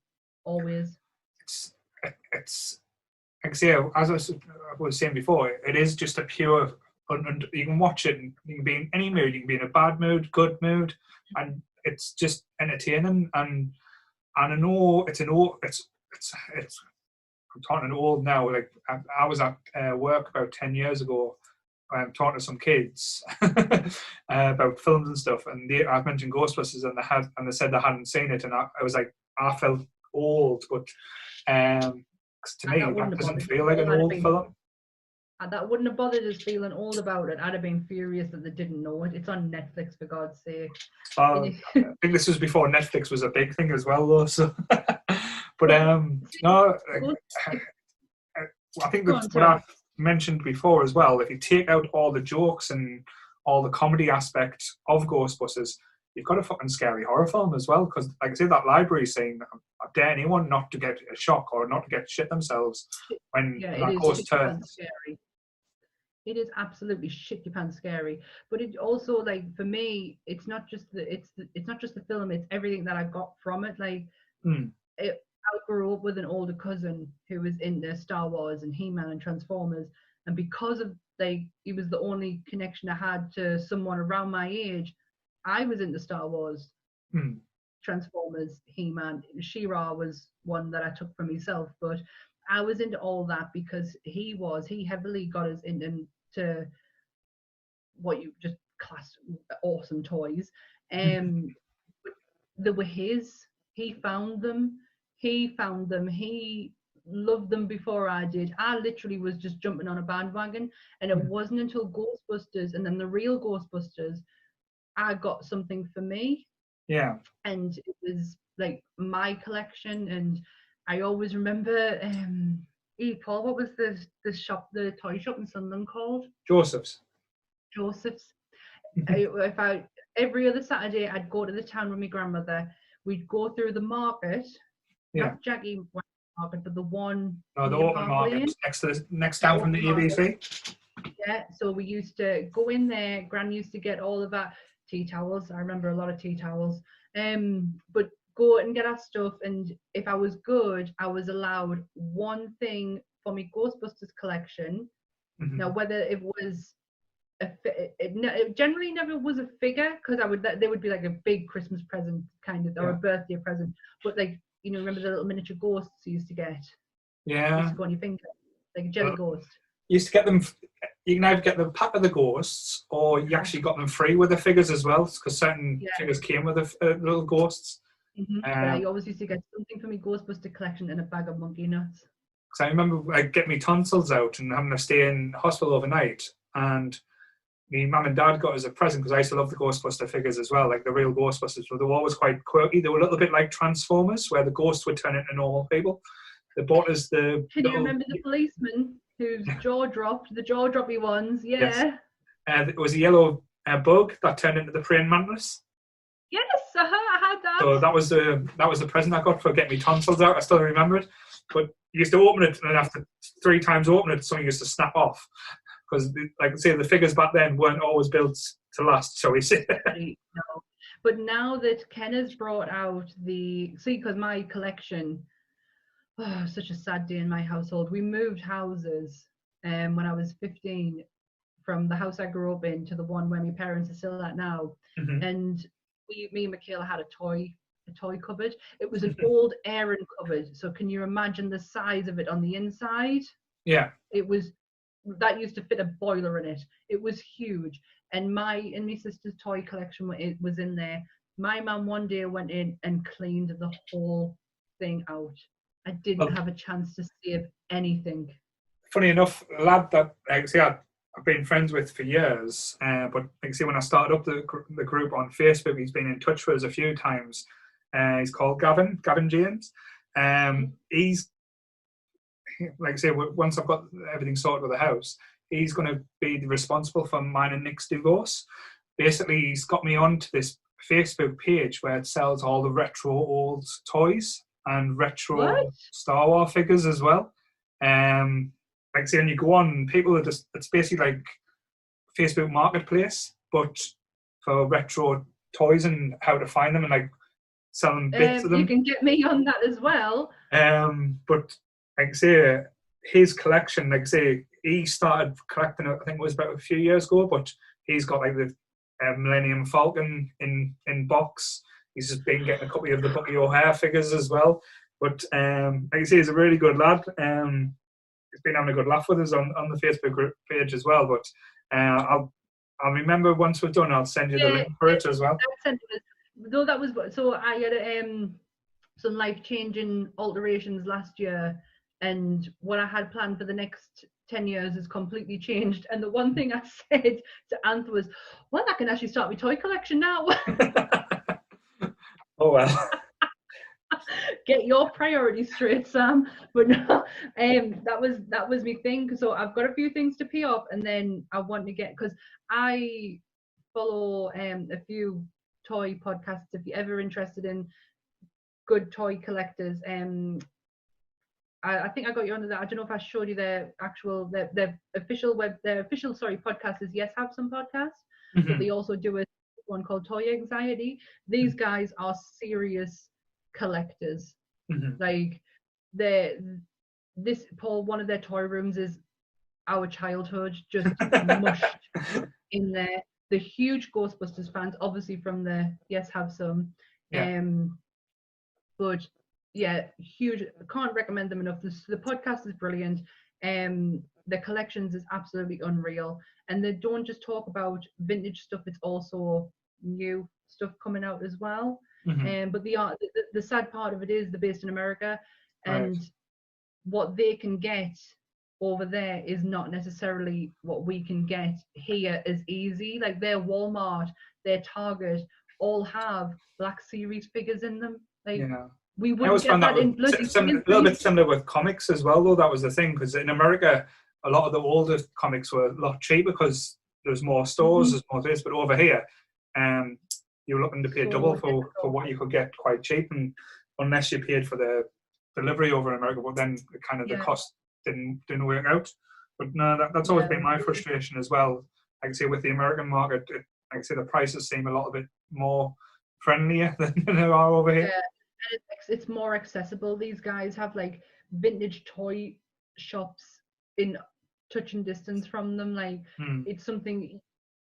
Always. It's like I say, as I was saying before, it is just a pure. You can watch it, and you can be in any mood. You can be in a bad mood, good mood, and it's just entertaining. And I know it's I'm talking old now. Like I was at work about 10 years ago. I'm talking to some kids about films and stuff, and I've mentioned Ghostbusters, and they said they hadn't seen it, and I was like, I felt old, but to me that doesn't feel like an old film. That wouldn't have bothered us feeling old about it. I'd have been furious that they didn't know it. It's on Netflix, for God's sake. I think this was before Netflix was a big thing as well, though. So, but no, I think that's what I've mentioned before as well. If you take out all the jokes and all the comedy aspect of Ghostbusters, you've got a fucking scary horror film as well. Because, like I say, that library scene, I dare anyone not to get a shock or not to get shit themselves when that ghost turns. Scary. It is absolutely shit your pants scary, but it also, like, for me, it's not just it's not just the film, it's everything that I got from it. Like, Mm. I grew up with an older cousin who was into Star Wars and He-Man and Transformers, and because of, like, he was the only connection I had to someone around my age, I was into Star Wars, Mm. Transformers, He-Man. She-Ra was one that I took for myself, but I was into all that because he heavily got us into what you just class awesome toys. Um, they were his. He found them. He loved them before I did. I literally was just jumping on a bandwagon, and it wasn't until Ghostbusters and then the real Ghostbusters I got something for me, Yeah. and it was like my collection. And I always remember, Paul, what was the toy shop in Sunderland called? Joseph's. Joseph's. If I Every other Saturday I'd go to the town with my grandmother. We'd go through the market, Yeah. not Jackie Market, but the one No, the near open Park market Lane. next down from the ABC. Yeah, so we used to go in there. Gran used to get all of our tea towels. I remember a lot of tea towels. But go and get our stuff. And if I was good, I was allowed one thing for my Ghostbusters collection. Mm-hmm. Now, whether it was it generally never was a figure, because they would be like a big Christmas present kind of, or a birthday present. But, like, remember the little miniature ghosts you used to get? Yeah. Used to go on your finger, like a jelly ghost. You used to get them. You can either get the pack of the ghosts, or you actually got them free with the figures as well, because certain figures came with the little ghosts. Mm-hmm. But I always used to get something for my Ghostbuster collection and a bag of monkey nuts. Because I remember getting my tonsils out and having to stay in hospital overnight, and my mum and dad got as a present, because I used to love the Ghostbuster figures as well, like the real Ghostbusters. But they were always quite quirky. They were a little bit like Transformers, where the ghosts would turn into normal people. They bought us the. Can you remember the policeman whose jaw dropped? The jaw droppy ones, yeah. Yes. It was a yellow bug that turned into the praying mantis. Yes, I had that. So that was the present I got for getting my tonsils out. I still remember it. But you used to open it, and after 3 times open it, something used to snap off. Because, like I say, the figures back then weren't always built to last, shall we say. No. But now that Ken has brought out because my collection, such a sad day in my household. We moved houses when I was 15, from the house I grew up in to the one where my parents are still at now. Mm-hmm. And me and Michaela had a toy cupboard. It was an old Aran cupboard. So can you imagine the size of it on the inside? Yeah. That used to fit a boiler in it. It was huge. And my sister's toy collection was in there. My mum one day went in and cleaned the whole thing out. I didn't have a chance to save anything. Funny enough, a lad that I've been friends with for years, but when I started up the group on Facebook, he's been in touch with us a few times. He's called Gavin James. He's, once I've got everything sorted with the house, he's going to be responsible for mine and Nick's divorce. Basically, he's got me onto this Facebook page where it sells all the retro old toys and retro Star Wars figures as well. When you go on, people are it's basically like Facebook Marketplace, but for retro toys and how to find them and like selling bits of them. You can get me on that as well. But his collection, he started collecting it, I think it was about a few years ago, but he's got like the Millennium Falcon in box. He's just been getting a copy of the Bucky O'Hare figures as well. But he's a really good lad. He's been having a good laugh with us on the Facebook group page as well. But I'll remember once we're done, I'll send you the link for it as well. Though that was so, I had some life-changing alterations last year, and what I had planned for the next 10 years has completely changed. And the one thing I said to Anth was, well, I can actually start my toy collection now. Oh well. Get your priorities straight, Sam. But no, that was my thing. So I've got a few things to pay off, and then I want to get, because I follow a few toy podcasts. If you're ever interested in good toy collectors, I think I got you onto that. I don't know if I showed you their official podcast is Yes Have Some podcast, but Mhm. they also do a one called Toy Anxiety. These guys are serious collectors. Mhm. Like one of their toy rooms is our childhood, just mushed in there. The huge Ghostbusters fans, obviously from the Yes Have Some. Yeah. But yeah, huge. Can't recommend them enough. The podcast is brilliant. The collections is absolutely unreal, and they don't just talk about vintage stuff. It's also new stuff coming out as well. Mhm. But the sad part of it is they're based in America, Right. and what they can get over there is not necessarily what we can get here as easy. Like their Walmart, their Target all have Black Series figures in them. Like Yeah. we I wouldn't always get found that that with in bloody a little bit Sainsbury's. similar with comics as well, though. That was the thing, because in America, a lot of the older comics were a lot cheaper because there's more stores, there's more this. But over here, you're looking to pay So double for what you could get quite cheap, and unless you paid for the delivery over in America, but then kind of the yeah, cost didn't work out. But no, that's always yeah, been my frustration as well. Like I say, with the American market, like I say, the prices seem a little bit more friendlier than they are over yeah. here. And it's more accessible. These guys have like vintage toy shops in touching distance from them. Like Hmm. it's something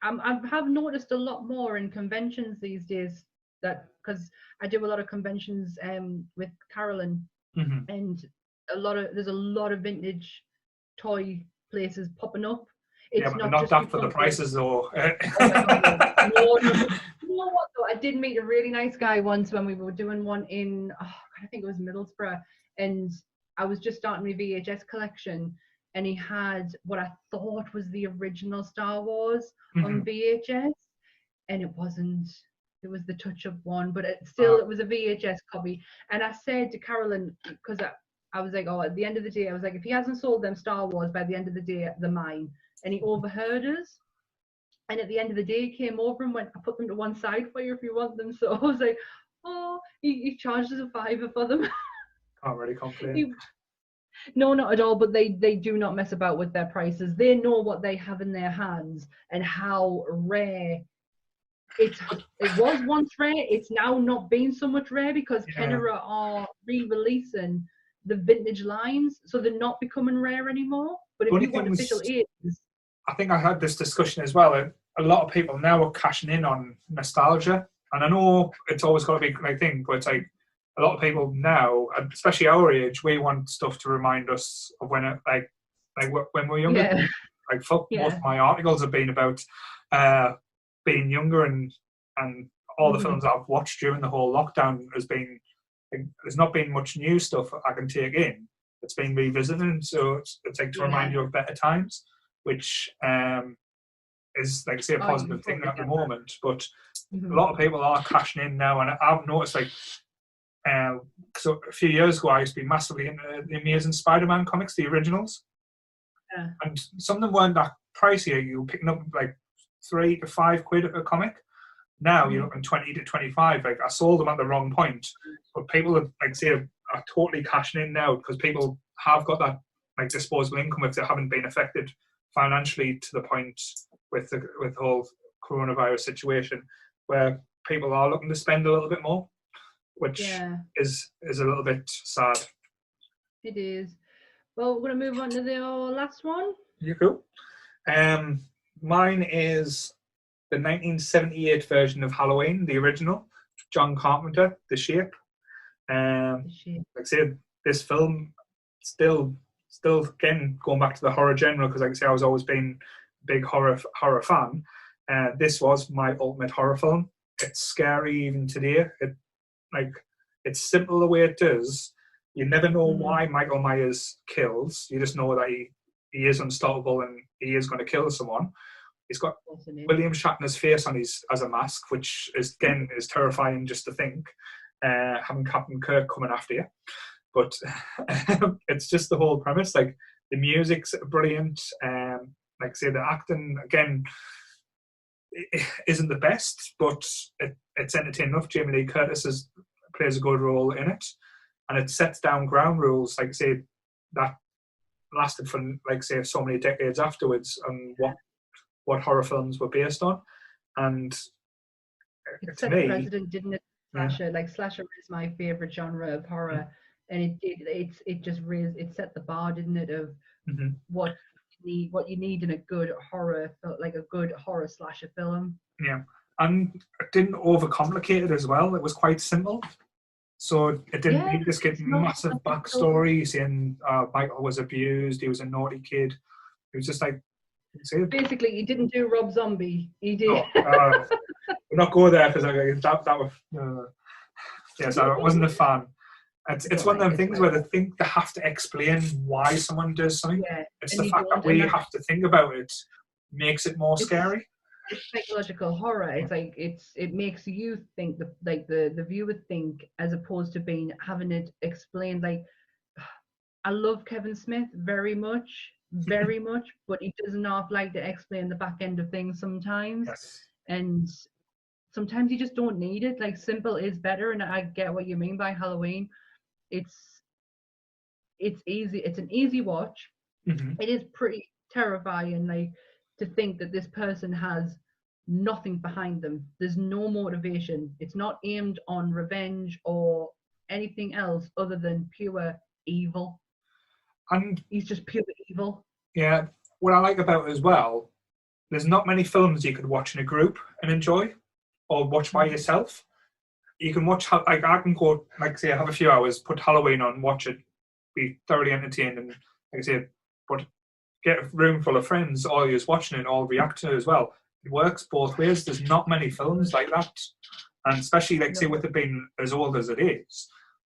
I have noticed a lot more in conventions these days, that because I do a lot of conventions with Carolyn, Mm-hmm. and there's a lot of vintage toy places popping up. Yeah, It's but they're not not just that for the because like, prices, though. oh my god, no, but you know what though, I did meet a really nice guy once when we were doing one in I think it was Middlesbrough, and I was just starting my VHS collection, and he had what I thought was the original Star Wars on Mhm. VHS, and it wasn't. It was the touch of one, but Uh, it was a VHS copy. And I said to Carolyn, because I was like, oh, at the end of the day, I was like, if he hasn't sold them Star Wars by the end of the day, they're mine. And he overheard us. And at the end of the day, he came over and went, I put them to one side for you if you want them. So I was like, oh, he charged us £5 for them. can't really complain. He, no, not at all. But they do not mess about with their prices. They know what they have in their hands and how rare it was once rare. It's now not been so much rare because Yeah. Kenora are re-releasing the vintage lines, so they're not becoming rare anymore. But The if only you want thing official was, A's, I think I had this discussion as well. A lot of people now are cashing in on nostalgia, and I know it's always got to be a great thing, but it's like a lot of people now, especially our age, we want stuff to remind us of when when we're younger. yeah, Like fuck, most yeah, of my articles have been about being younger, and all the films I've watched during the whole lockdown has been. There's not been much new stuff I can take in. It's been revisited, so it's like to remind yeah. you of better times, which is like I say a Oh, you positive thing totally at the get moment. But that. a lot of people are cashing in now, and I've noticed like. So a few years ago, I used to be massively into the Amazing Spider-Man comics, the originals, Yeah. and some of them weren't that pricey. You were picking up like £3 to £5 a comic. Now you're looking 20 to 25. Like I sold them at the wrong point, but people are, like say are totally cashing in now because people have got that like disposable income if they haven't been affected financially to the point with the whole coronavirus situation, where people are looking to spend a little bit more, which Yeah, is a little bit sad. it is. Well, we're going to move on to the last one. You cool? Mine is the 1978 version of Halloween, the original, John Carpenter, The Shape. Like I said, this film still again going back to the horror genre, because like I say, I was always been a big horror fan. This was my ultimate horror film. It's scary even today. It's simple the way it does. You never know why Michael Myers kills. You just know that he is unstoppable and he is going to kill someone. He's got William Shatner's face on as a mask, which is again is terrifying just to think. Having Captain Kirk coming after you, but it's just the whole premise. Like the music's brilliant. Like I say, the acting again isn't the best, but it's entertaining enough. Jamie Lee Curtis plays a good role in it, and it sets down ground rules. Like I say, that lasted for, like, say, so many decades afterwards, and what horror films were based on. And It to set the me, precedent, didn't it? yeah, Slasher, like slasher is my favorite genre of horror, and it just raised, it set the bar, didn't it, of mm-hmm. what you need in a good horror, like a good horror slasher film. Yeah, and it didn't overcomplicate it as well. It was quite simple. So it didn't Yeah, need this kid it's not massive a big film. backstory saying Michael was abused, he was a naughty kid. It was just like, Basically, he didn't do Rob Zombie. He did. we'll not go there because that was yes, I wasn't a fan. It's one of them things where they think they have to explain why someone does something. Yeah, it's the fact that we have to think about it makes it more scary. It's psychological horror. It's like it makes you think, the viewer think, as opposed to having it explained. Like, I love Kevin Smith very much, but he does not like to explain the back end of things sometimes. Yes. And sometimes you just don't need it. Like, simple is better, and I get what you mean by Halloween. It's easy. It's an easy watch. Mm-hmm. It is pretty terrifying, like, to think that this person has nothing behind them. There's no motivation. It's not aimed on revenge or anything else other than pure evil. And he's just pure evil. Yeah, what I like about it as well, there's not many films you could watch in a group and enjoy, or watch by yourself. You can watch, like, I can go, like, say, I have a few hours, put Halloween on, watch it, be thoroughly entertained, and, like I say, but get a room full of friends, all you're watching it, all react to it as well. It works both ways. There's not many films like that, and especially, like, say, with it being as old as it is,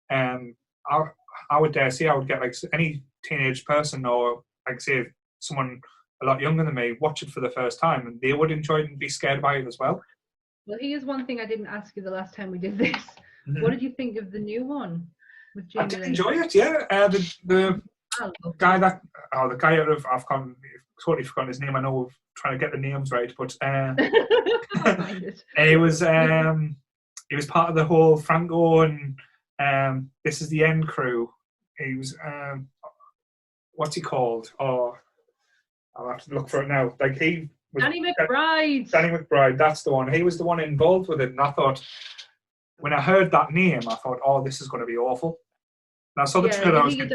I would dare say I would get, like, any teenage person, or, like, say, someone a lot younger than me, watch it for the first time, and they would enjoy it and be scared by it as well. Well, here's one thing I didn't ask you the last time we did this. Mm-hmm. What did you think of the new one with Jamie I did Lee? enjoy it, yeah. The guy that, the guy out of, I've totally forgotten his name. I know we're trying to get the names right, but he was part of the whole Franco and This Is the End crew. He was, what's he called? Oh, I'll have to look for it now. Like, he was Danny McBride. Danny McBride, that's the one. He was the one involved with it, and I thought, when I heard that name, I thought, oh, this is going to be awful. And I saw the trailer. You hear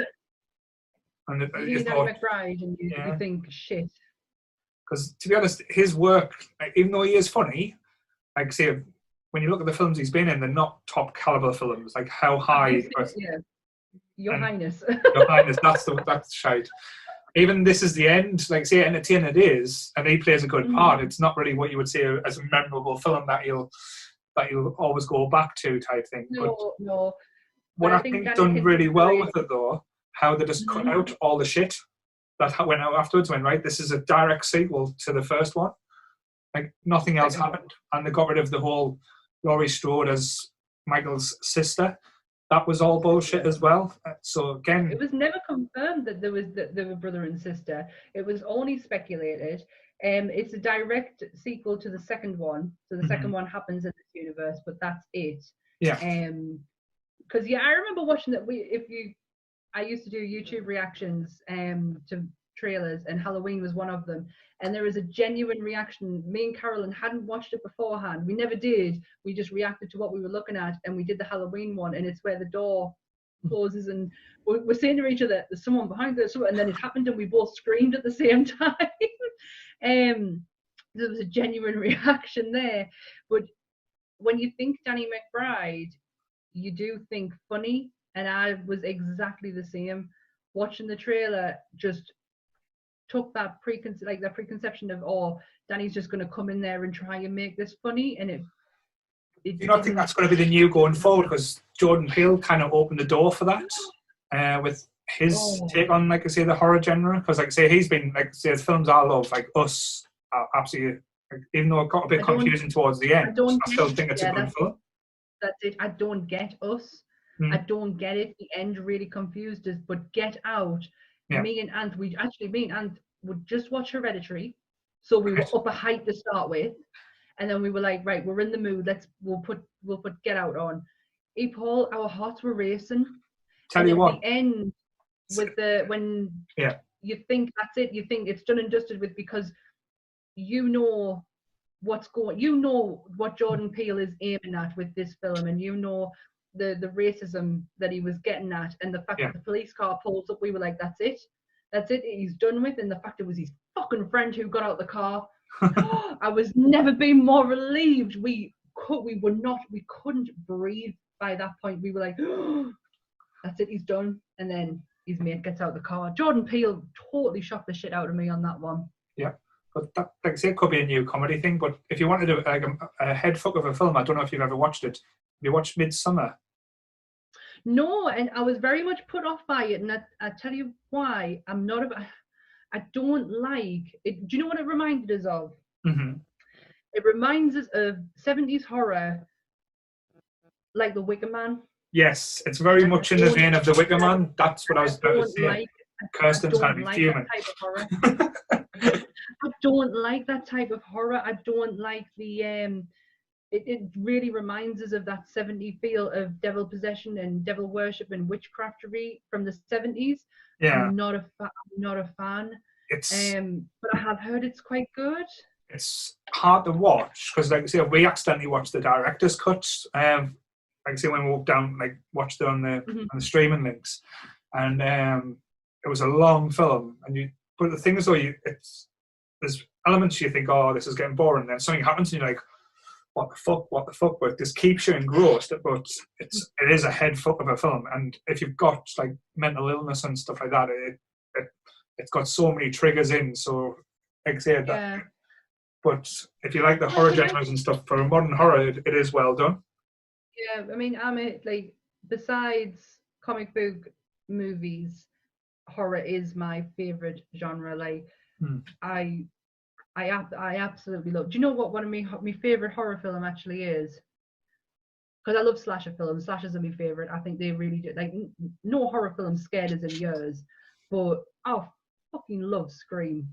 Danny McBride, and you think, shit. Because, to be honest, his work, even though he is funny, like, say, when you look at the films he's been in, they're not top caliber films. Like, How High? Your Highness. Your Highness, that's shite. Even This Is the End, like, say, entertaining it is, and he plays a good part. It's not really what you would say as a memorable film that you'll always go back to, type thing. No. What I think done really well with it, though, how they just cut out all the shit that went out afterwards. When, right, this is a direct sequel to the first one. Like, nothing else happened, and they got rid of the whole Laurie Strode as Michael's sister. That was all bullshit as well. So again, it was never confirmed that they were brother and sister. It was only speculated. It's a direct sequel to the second one. So the second one happens in this universe, but that's it. Yeah. Because I remember watching that. I used to do YouTube reactions to trailers, and Halloween was one of them. And there was a genuine reaction. Me and Carolyn hadn't watched it beforehand. We never did. We just reacted to what we were looking at, and we did the Halloween one. And it's where the door closes, and we're saying to each other, "There's someone behind us," and then it happened, and we both screamed at the same time. There was a genuine reaction there. But when you think Danny McBride, you do think funny, and I was exactly the same. Watching the trailer, just took that preconception of, oh, Danny's just going to come in there and try and make this funny, and it you don't think that's going to be the new going forward? Because Jordan Peele kind of opened the door for that with his take on, like I say, the horror genre. Because, like I say, he's been, like I say, the films I love, like Us, absolutely, even though it got a bit confusing towards the end, I still think it's a good film. That's it. I don't get Us. I don't get it. The end really confused us. But Get Out, me and Ant would just watch Hereditary. So we were up a height to start with. And then we were like, right, we're in the mood. We'll put Get Out on. Paul, our hearts were racing. Tell you what. At the end, with the when Yeah. you think that's it, you think it's done and dusted with, because you know what Jordan Peele is aiming at with this film, and you know the racism that he was getting at, and the fact Yeah. that the police car pulls up, we were like, that's it, he's done with. And the fact it was his fucking friend who got out the car, I was never been more relieved. We couldn't breathe by that point. We were like, that's it, he's done. And then his mate gets out the car. Jordan Peele totally shocked the shit out of me on that one. Yeah. But that, like I say, it could be a new comedy thing. But if you wanted a head fuck of a film, I don't know if you've ever watched it. Have you watched Midsummer? No, and I was very much put off by it, and I tell you why. I don't like it. Do you know what it reminded us of? Mm-hmm. It reminds us of 70s horror, like The Wicker Man. Yes, it's very much in the vein of The Wicker Man. That's what I was about to say. Like, Kirsten's going to be fuming. I don't like that type of horror. I don't like the it really reminds us of that 70s feel of devil possession and devil worship and witchcraftery from the 70s. Yeah. I'm not a fan. It's but I have heard it's quite good. It's hard to watch because, like I say, we accidentally watched the director's cut. Like I say, when we walked down, like watched it on the streaming links, and it was a long film. But the thing is, though, there's elements you think, oh, this is getting boring. Then something happens, and you're like, what the fuck? But this keeps you engrossed. But it is a head fuck of a film, and if you've got like mental illness and stuff like that, it's got so many triggers in. So, like I say, that. Yeah. But if you like the horror genres and stuff, for a modern horror, it is well done. Yeah, I mean, like, besides comic book movies, horror is my favorite genre. Like, I absolutely love. Do you know what one of my favorite horror film actually is? Because I love slasher films. Slashers are my favorite. I think they really do. Like, no horror film scared us in years, but I fucking love Scream.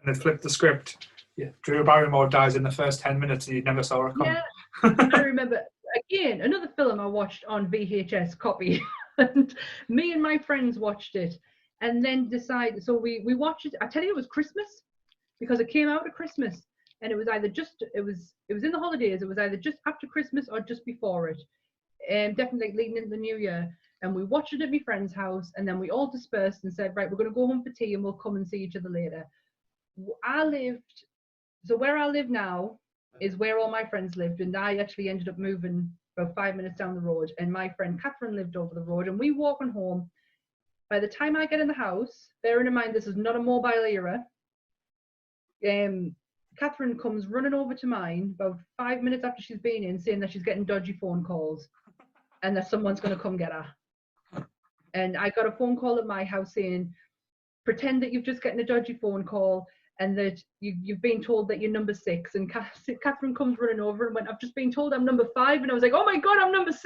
And they flipped the script. Yeah, Drew Barrymore dies in the first 10 minutes, and you never saw her come. Yeah, I remember again another film I watched on VHS copy, and me and my friends watched it, and then decided. So we watched it. I tell you, it was Christmas, because it came out at Christmas, and it was either it was in the holidays. It was either just after Christmas or just before it, and definitely like leading into the New Year. And we watched it at my friend's house, and then we all dispersed and said, right, we're going to go home for tea, and we'll come and see each other later. So where I live now is where all my friends lived, and I actually ended up moving about 5 minutes down the road, and my friend Catherine lived over the road, and we walking home. By the time I get in the house, bearing in mind this is not a mobile era, Catherine comes running over to mine about 5 minutes after she's been in, saying that she's getting dodgy phone calls and that someone's going to come get her. And I got a phone call at my house saying, pretend that you've just gotten a dodgy phone call and that you've been told that you're number 6. And Catherine comes running over and went, I've just been told I'm number 5. And I was like, oh my God, I'm number 6.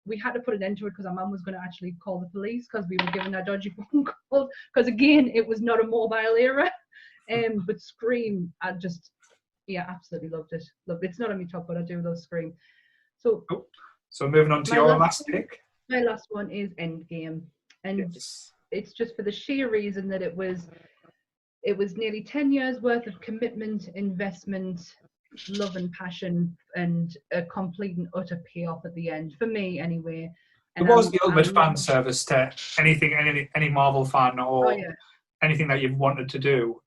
We had to put an end to it because our mum was going to actually call the police because we were given our dodgy phone calls. Because again, it was not a mobile era. But Scream, I just, absolutely loved it. Look, it's not on my top, but I do love Scream. So moving on to your last pick. My last one is Endgame. And it's just for the sheer reason that it was nearly 10 years worth of commitment, investment, love and passion, and a complete and utter payoff at the end, for me anyway. And it was the ultimate fan service to anything, any Marvel fan or anything that you've wanted to do.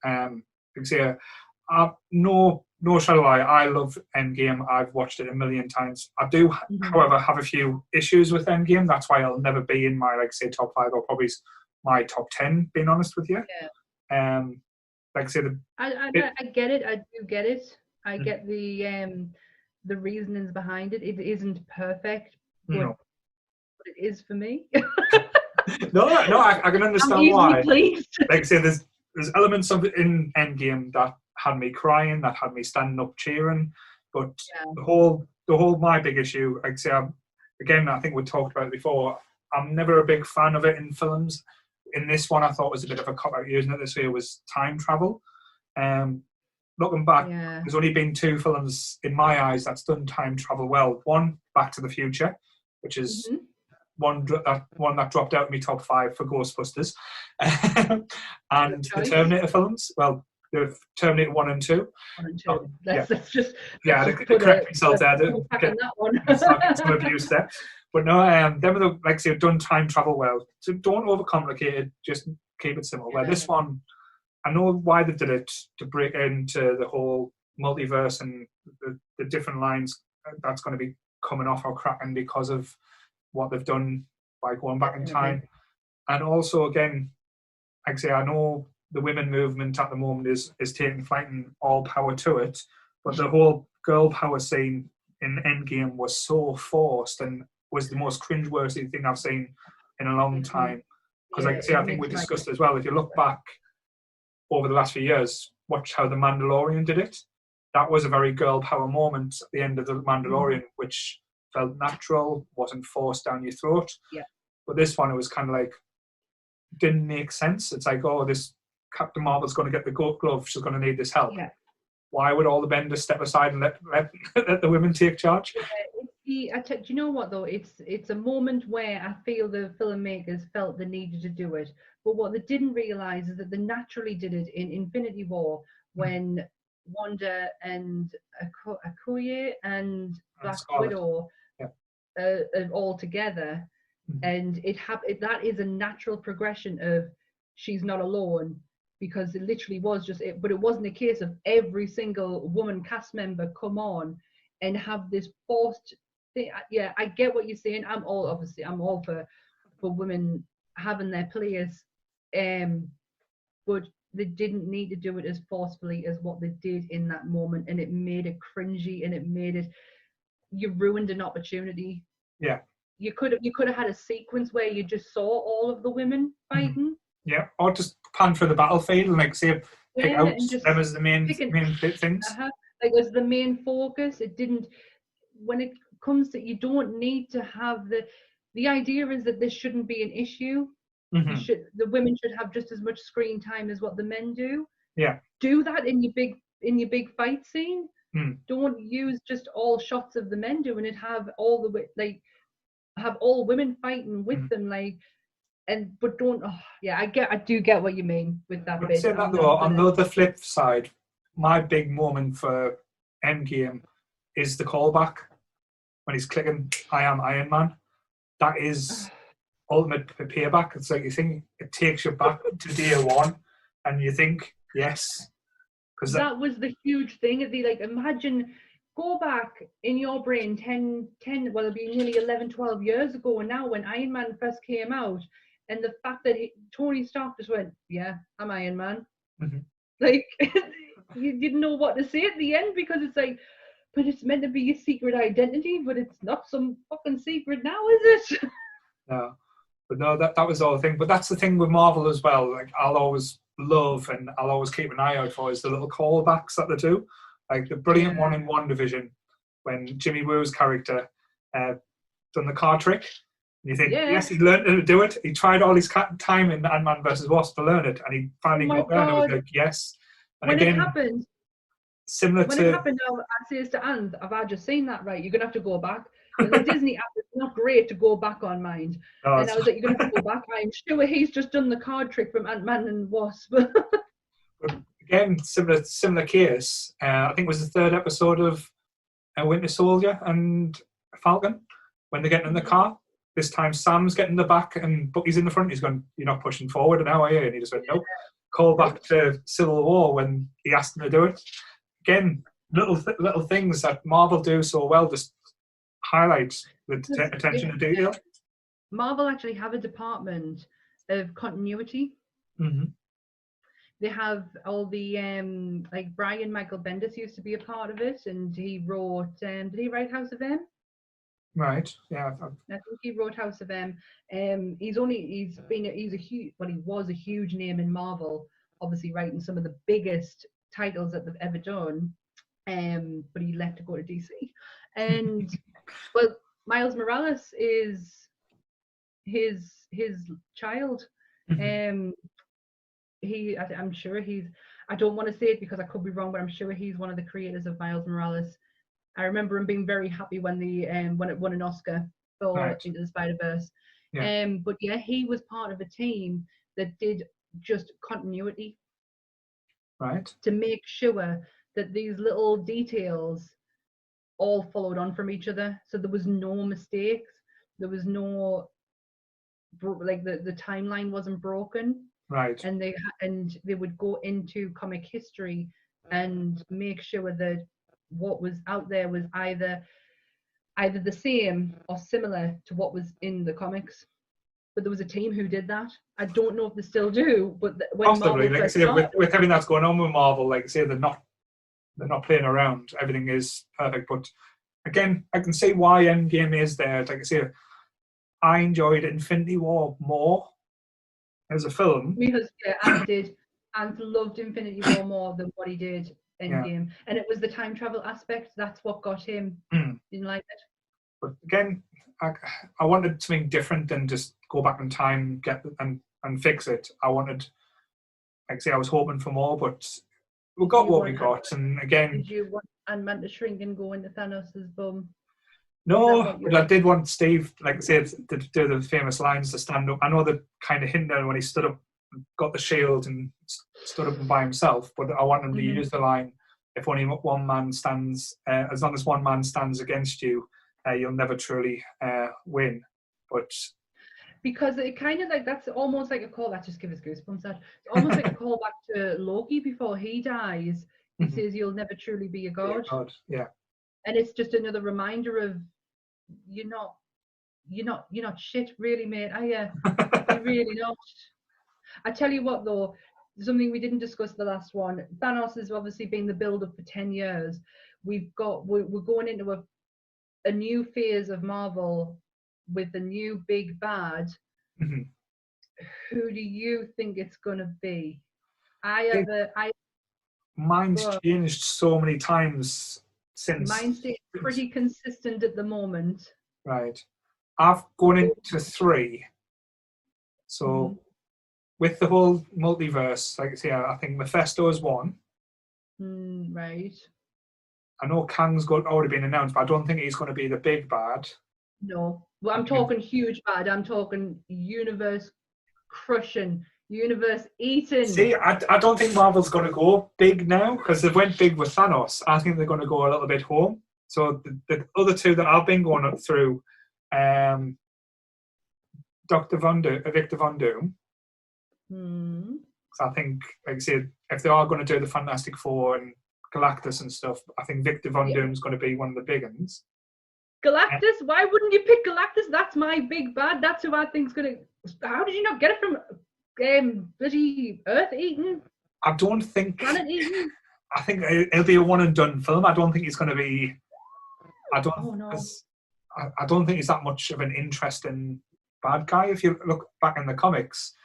No shadow of I love Endgame. I've watched it a million times. I do, however, have a few issues with Endgame. That's why it'll never be in my, top 5 or probably my top 10, being honest with you. Yeah. I get it. I do get it. I get the reasonings behind it. It isn't perfect, but it is for me. No, I can understand why. Pleased. There's elements of it in Endgame that had me crying, that had me standing up cheering, but the whole my big issue, again, I think we talked about it before. I'm never a big fan of it in films. In this one, I thought was a bit of a cop-out using it this way, was time travel. Looking back, there's only been 2 films in my eyes that's done time travel well. One, Back to the Future, which is that one that dropped out of my top 5 for Ghostbusters, and the choice. Terminator films. Well, the Terminator 1 and 2. 1 and 2. Let's just to put correct myself there. back on that one. Some abuse there. But no, them are the, like I say, done time travel well. So don't overcomplicate it. Just keep it simple. Where this one, I know why they did it, to break into the whole multiverse and the different lines that's going to be coming off or cracking because of what they've done by going back in time. And also, again, like I say, I know the women movement at the moment is taking flight and all power to it, but the whole girl power scene in Endgame was so forced and was the most cringeworthy thing I've seen in a long time. Because like I say, I think we discussed as well, if you look back over the last few years, watch how The Mandalorian did it. That was a very girl power moment at the end of The Mandalorian, which felt natural, wasn't forced down your throat. Yeah. But this one, it was kind of like, didn't make sense. It's like, oh, this Captain Marvel's going to get the gold glove. She's going to need this help. Yeah. Why would all the Benders step aside and let the women take charge? Yeah, do you know what though? It's a moment where I feel the filmmakers felt they needed to do it, but what they didn't realise is that they naturally did it in Infinity War when Wanda and Okoye and Black Widow are all together, and that is a natural progression of she's not alone, because it literally was just it, but it wasn't a case of every single woman cast member come on and have this forced thing. Yeah, I get what you're saying. I'm all for women having their place, but they didn't need to do it as forcefully as what they did in that moment, and it made it cringy, and it made it, you ruined an opportunity. Yeah, you could have had a sequence where you just saw all of the women fighting. Yeah, or just plan for the battlefield and like say pick out them as the main things. Like as the main focus. It didn't. When it comes to, you don't need to have the idea is that this shouldn't be an issue. The women should have just as much screen time as what the men do. Yeah. Do that in your big fight scene. Don't use just all shots of the men doing it. Have all have all women fighting with them, like. But don't. I do get what you mean with that bit. Say that though, on the other flip side, my big moment for Endgame is the callback when he's clicking "I am Iron Man." That is ultimate payback. It's like you think it takes you back to day one, and you think yes, because that was the huge thing. Imagine, go back in your brain 10, well, it'll be nearly 11, 12 years ago now when Iron Man first came out. And the fact that Tony Stark just went, yeah, I'm Iron Man. Like, you didn't know what to say at the end, because it's like, but it's meant to be your secret identity, but it's not some fucking secret now, is it? No. But no, that was the whole thing. But that's the thing with Marvel as well. Like, I'll always love and I'll always keep an eye out for is the little callbacks that they do. Like the brilliant one in WandaVision when Jimmy Woo's character done the card trick. You think, yes, he learned how to do it. He tried all his time in Ant-Man vs. Wasp to learn it, and he finally got there. And I was like, yes. And when again, it happened, now, I says to Anne, have I just seen that right? You're gonna have to go back. The Disney app is not great to go back on, mind. No, and I was like, you're gonna have to go back. I'm sure he's just done the card trick from Ant-Man and Wasp. But again, similar case. I think it was the 3rd episode of Winter Soldier and Falcon when they get in the car. This time Sam's getting the back and Bucky's in the front. He's going, you're not pushing forward now, are you? And he just went, nope. Call back to Civil War when he asked him to do it. Again, little things that Marvel do so well just highlights the attention to detail. Marvel actually have a department of continuity. They have all the, like Brian Michael Bendis used to be a part of it, and he wrote, did he write House of M? Right. Yeah. I think he wrote House of M. He was a huge name in Marvel, obviously writing some of the biggest titles that they've ever done. But he left to go to DC. And well, Miles Morales is his child. I'm sure I don't want to say it because I could be wrong, but I'm sure he's one of the creators of Miles Morales. I remember him being very happy when it won an Oscar for Right. Into the Spider-Verse. Yeah. But yeah, he was part of a team that did just continuity Right. to make sure that these little details all followed on from each other. So there was no mistakes. There was no like the timeline wasn't broken, Right. and they would go into comic history and make sure that what was out there was either the same or similar to what was in the comics. But there was a team who did that. I don't know if they still do, but when Possibly, Marvel like I first say, started, with everything that's going on with Marvel, like I say, they're not playing around. Everything is perfect. But again, I can see why Endgame is there. Like I say, I enjoyed Infinity War more as a film. because yeah, Ant did. Ant loved Infinity War more than what he did Yeah. Endgame, and it was the time travel aspect that's what got him. Mm. Didn't like it. But again, I wanted something different than just go back in time, and fix it. I wanted, like I say, I was hoping for more, but we got You what we want got. And again, Did you want Ant-Man to shrink and go into Thanos' bum? no, what you- but I did want Steve, like I said, to do the famous lines to stand up. I know that kind of hinted when he stood up, got the shield, and stood up by himself. But I want him to use the line, "If only one man stands, as long as one man stands against you, you'll never truly win." But Because it kind of like that's almost like a call. That just gives us goosebumps. That it's almost like a call back to Loki before he dies. He says, "You'll never truly be a god," yeah, and it's just another reminder of you're not shit, really, mate. Are you? You're really not. I tell you what, though, something we didn't discuss the last one. Thanos has obviously been the build-up for 10 years. We're going into a new phase of Marvel with a new big bad. Mhm. Who do you think it's going to be? Mine's changed so many times since. Mine stays pretty consistent at the moment. Right. I've gone into 3. So with the whole multiverse, like I say, I think Mephisto is 1. Right. I know Kang's already been announced, but I don't think he's going to be the big bad. No. Well, I'm talking huge bad. I'm talking universe crushing, universe eating. See, I don't think Marvel's going to go big now because they went big with Thanos. I think they're going to go a little bit home. So the other two that I've been going up through, Victor Von Doom. So I think, like I said, if they are going to do the Fantastic Four and Galactus and stuff, I think Victor Von Doom's going to be one of the big ones. Galactus? Why wouldn't you pick Galactus? That's my big bad. That's who I think's going to... How did you not get it from bloody Earth eating? I don't think... Planet eating? I think it'll be a one and done film. I don't think he's going to be... I don't think he's that much of an interesting bad guy. If you look back in the comics,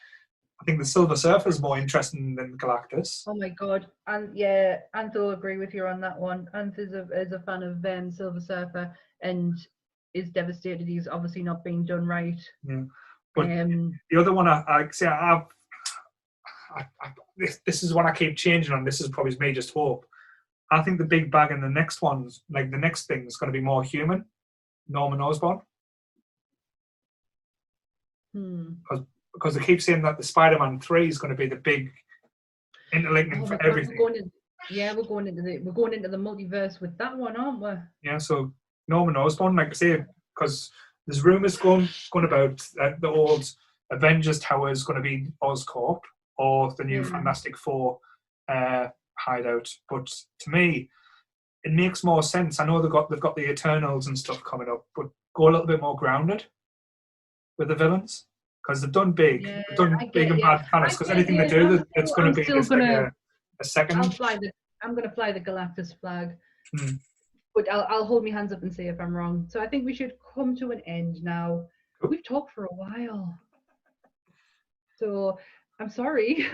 I think the Silver Surfer is more interesting than Galactus. Oh my god! And yeah, Anth will agree with you on that one. Anth is a fan of Silver Surfer and is devastated he's obviously not being done right. Yeah, but the other one I say this is one I keep changing on. This is probably me just hope. I think the big bag in the next one's like the next thing is going to be more human. Norman Osborn. Because they keep saying that the Spider-Man 3 is going to be the big interlinking for everything. We're going into the multiverse with that one, aren't we? Yeah, so Norman Osborn, like I say, because there's rumours going about the old Avengers Tower is going to be Oscorp or the new Fantastic Four hideout. But to me, it makes more sense. I know they've got the Eternals and stuff coming up, but go a little bit more grounded with the villains. Because they've done big, big and bad Thanos. Because anything they do, it's going to be just like a second. I'm going to fly the Galactus flag, but I'll hold my hands up and say if I'm wrong. So I think we should come to an end now. Cool. We've talked for a while, so I'm sorry.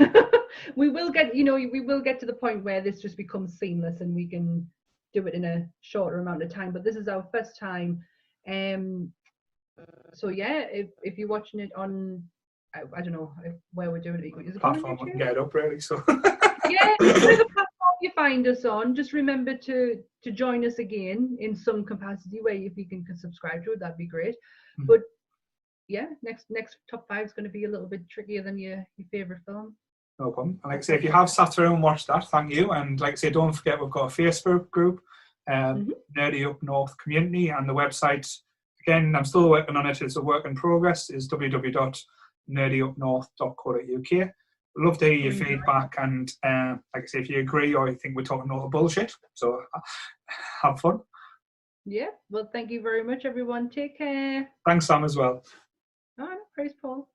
we will get to the point where this just becomes seamless and we can do it in a shorter amount of time. But this is our first time. So yeah, if you're watching it on, I don't know where we're doing it. Is it platform we can get it up really. So yeah, whatever platform you find us on, just remember to join us again in some capacity where if you can subscribe to it, that'd be great. Mhm. But yeah, next top 5 is going to be a little bit trickier than your favorite film. No problem. And like I say, if you have sat through and watched that, thank you. And like I say, don't forget we've got a Facebook group, Nerdy Up North Community, and the website. Again, I'm still working on it. It's a work in progress. Is www.nerdyupnorth.co.uk. Love to hear your feedback, and like I say, if you agree or you think we're talking all the bullshit, so have fun. Yeah. Well, thank you very much, everyone. Take care. Thanks, Sam, as well. Oh, no, praise Paul.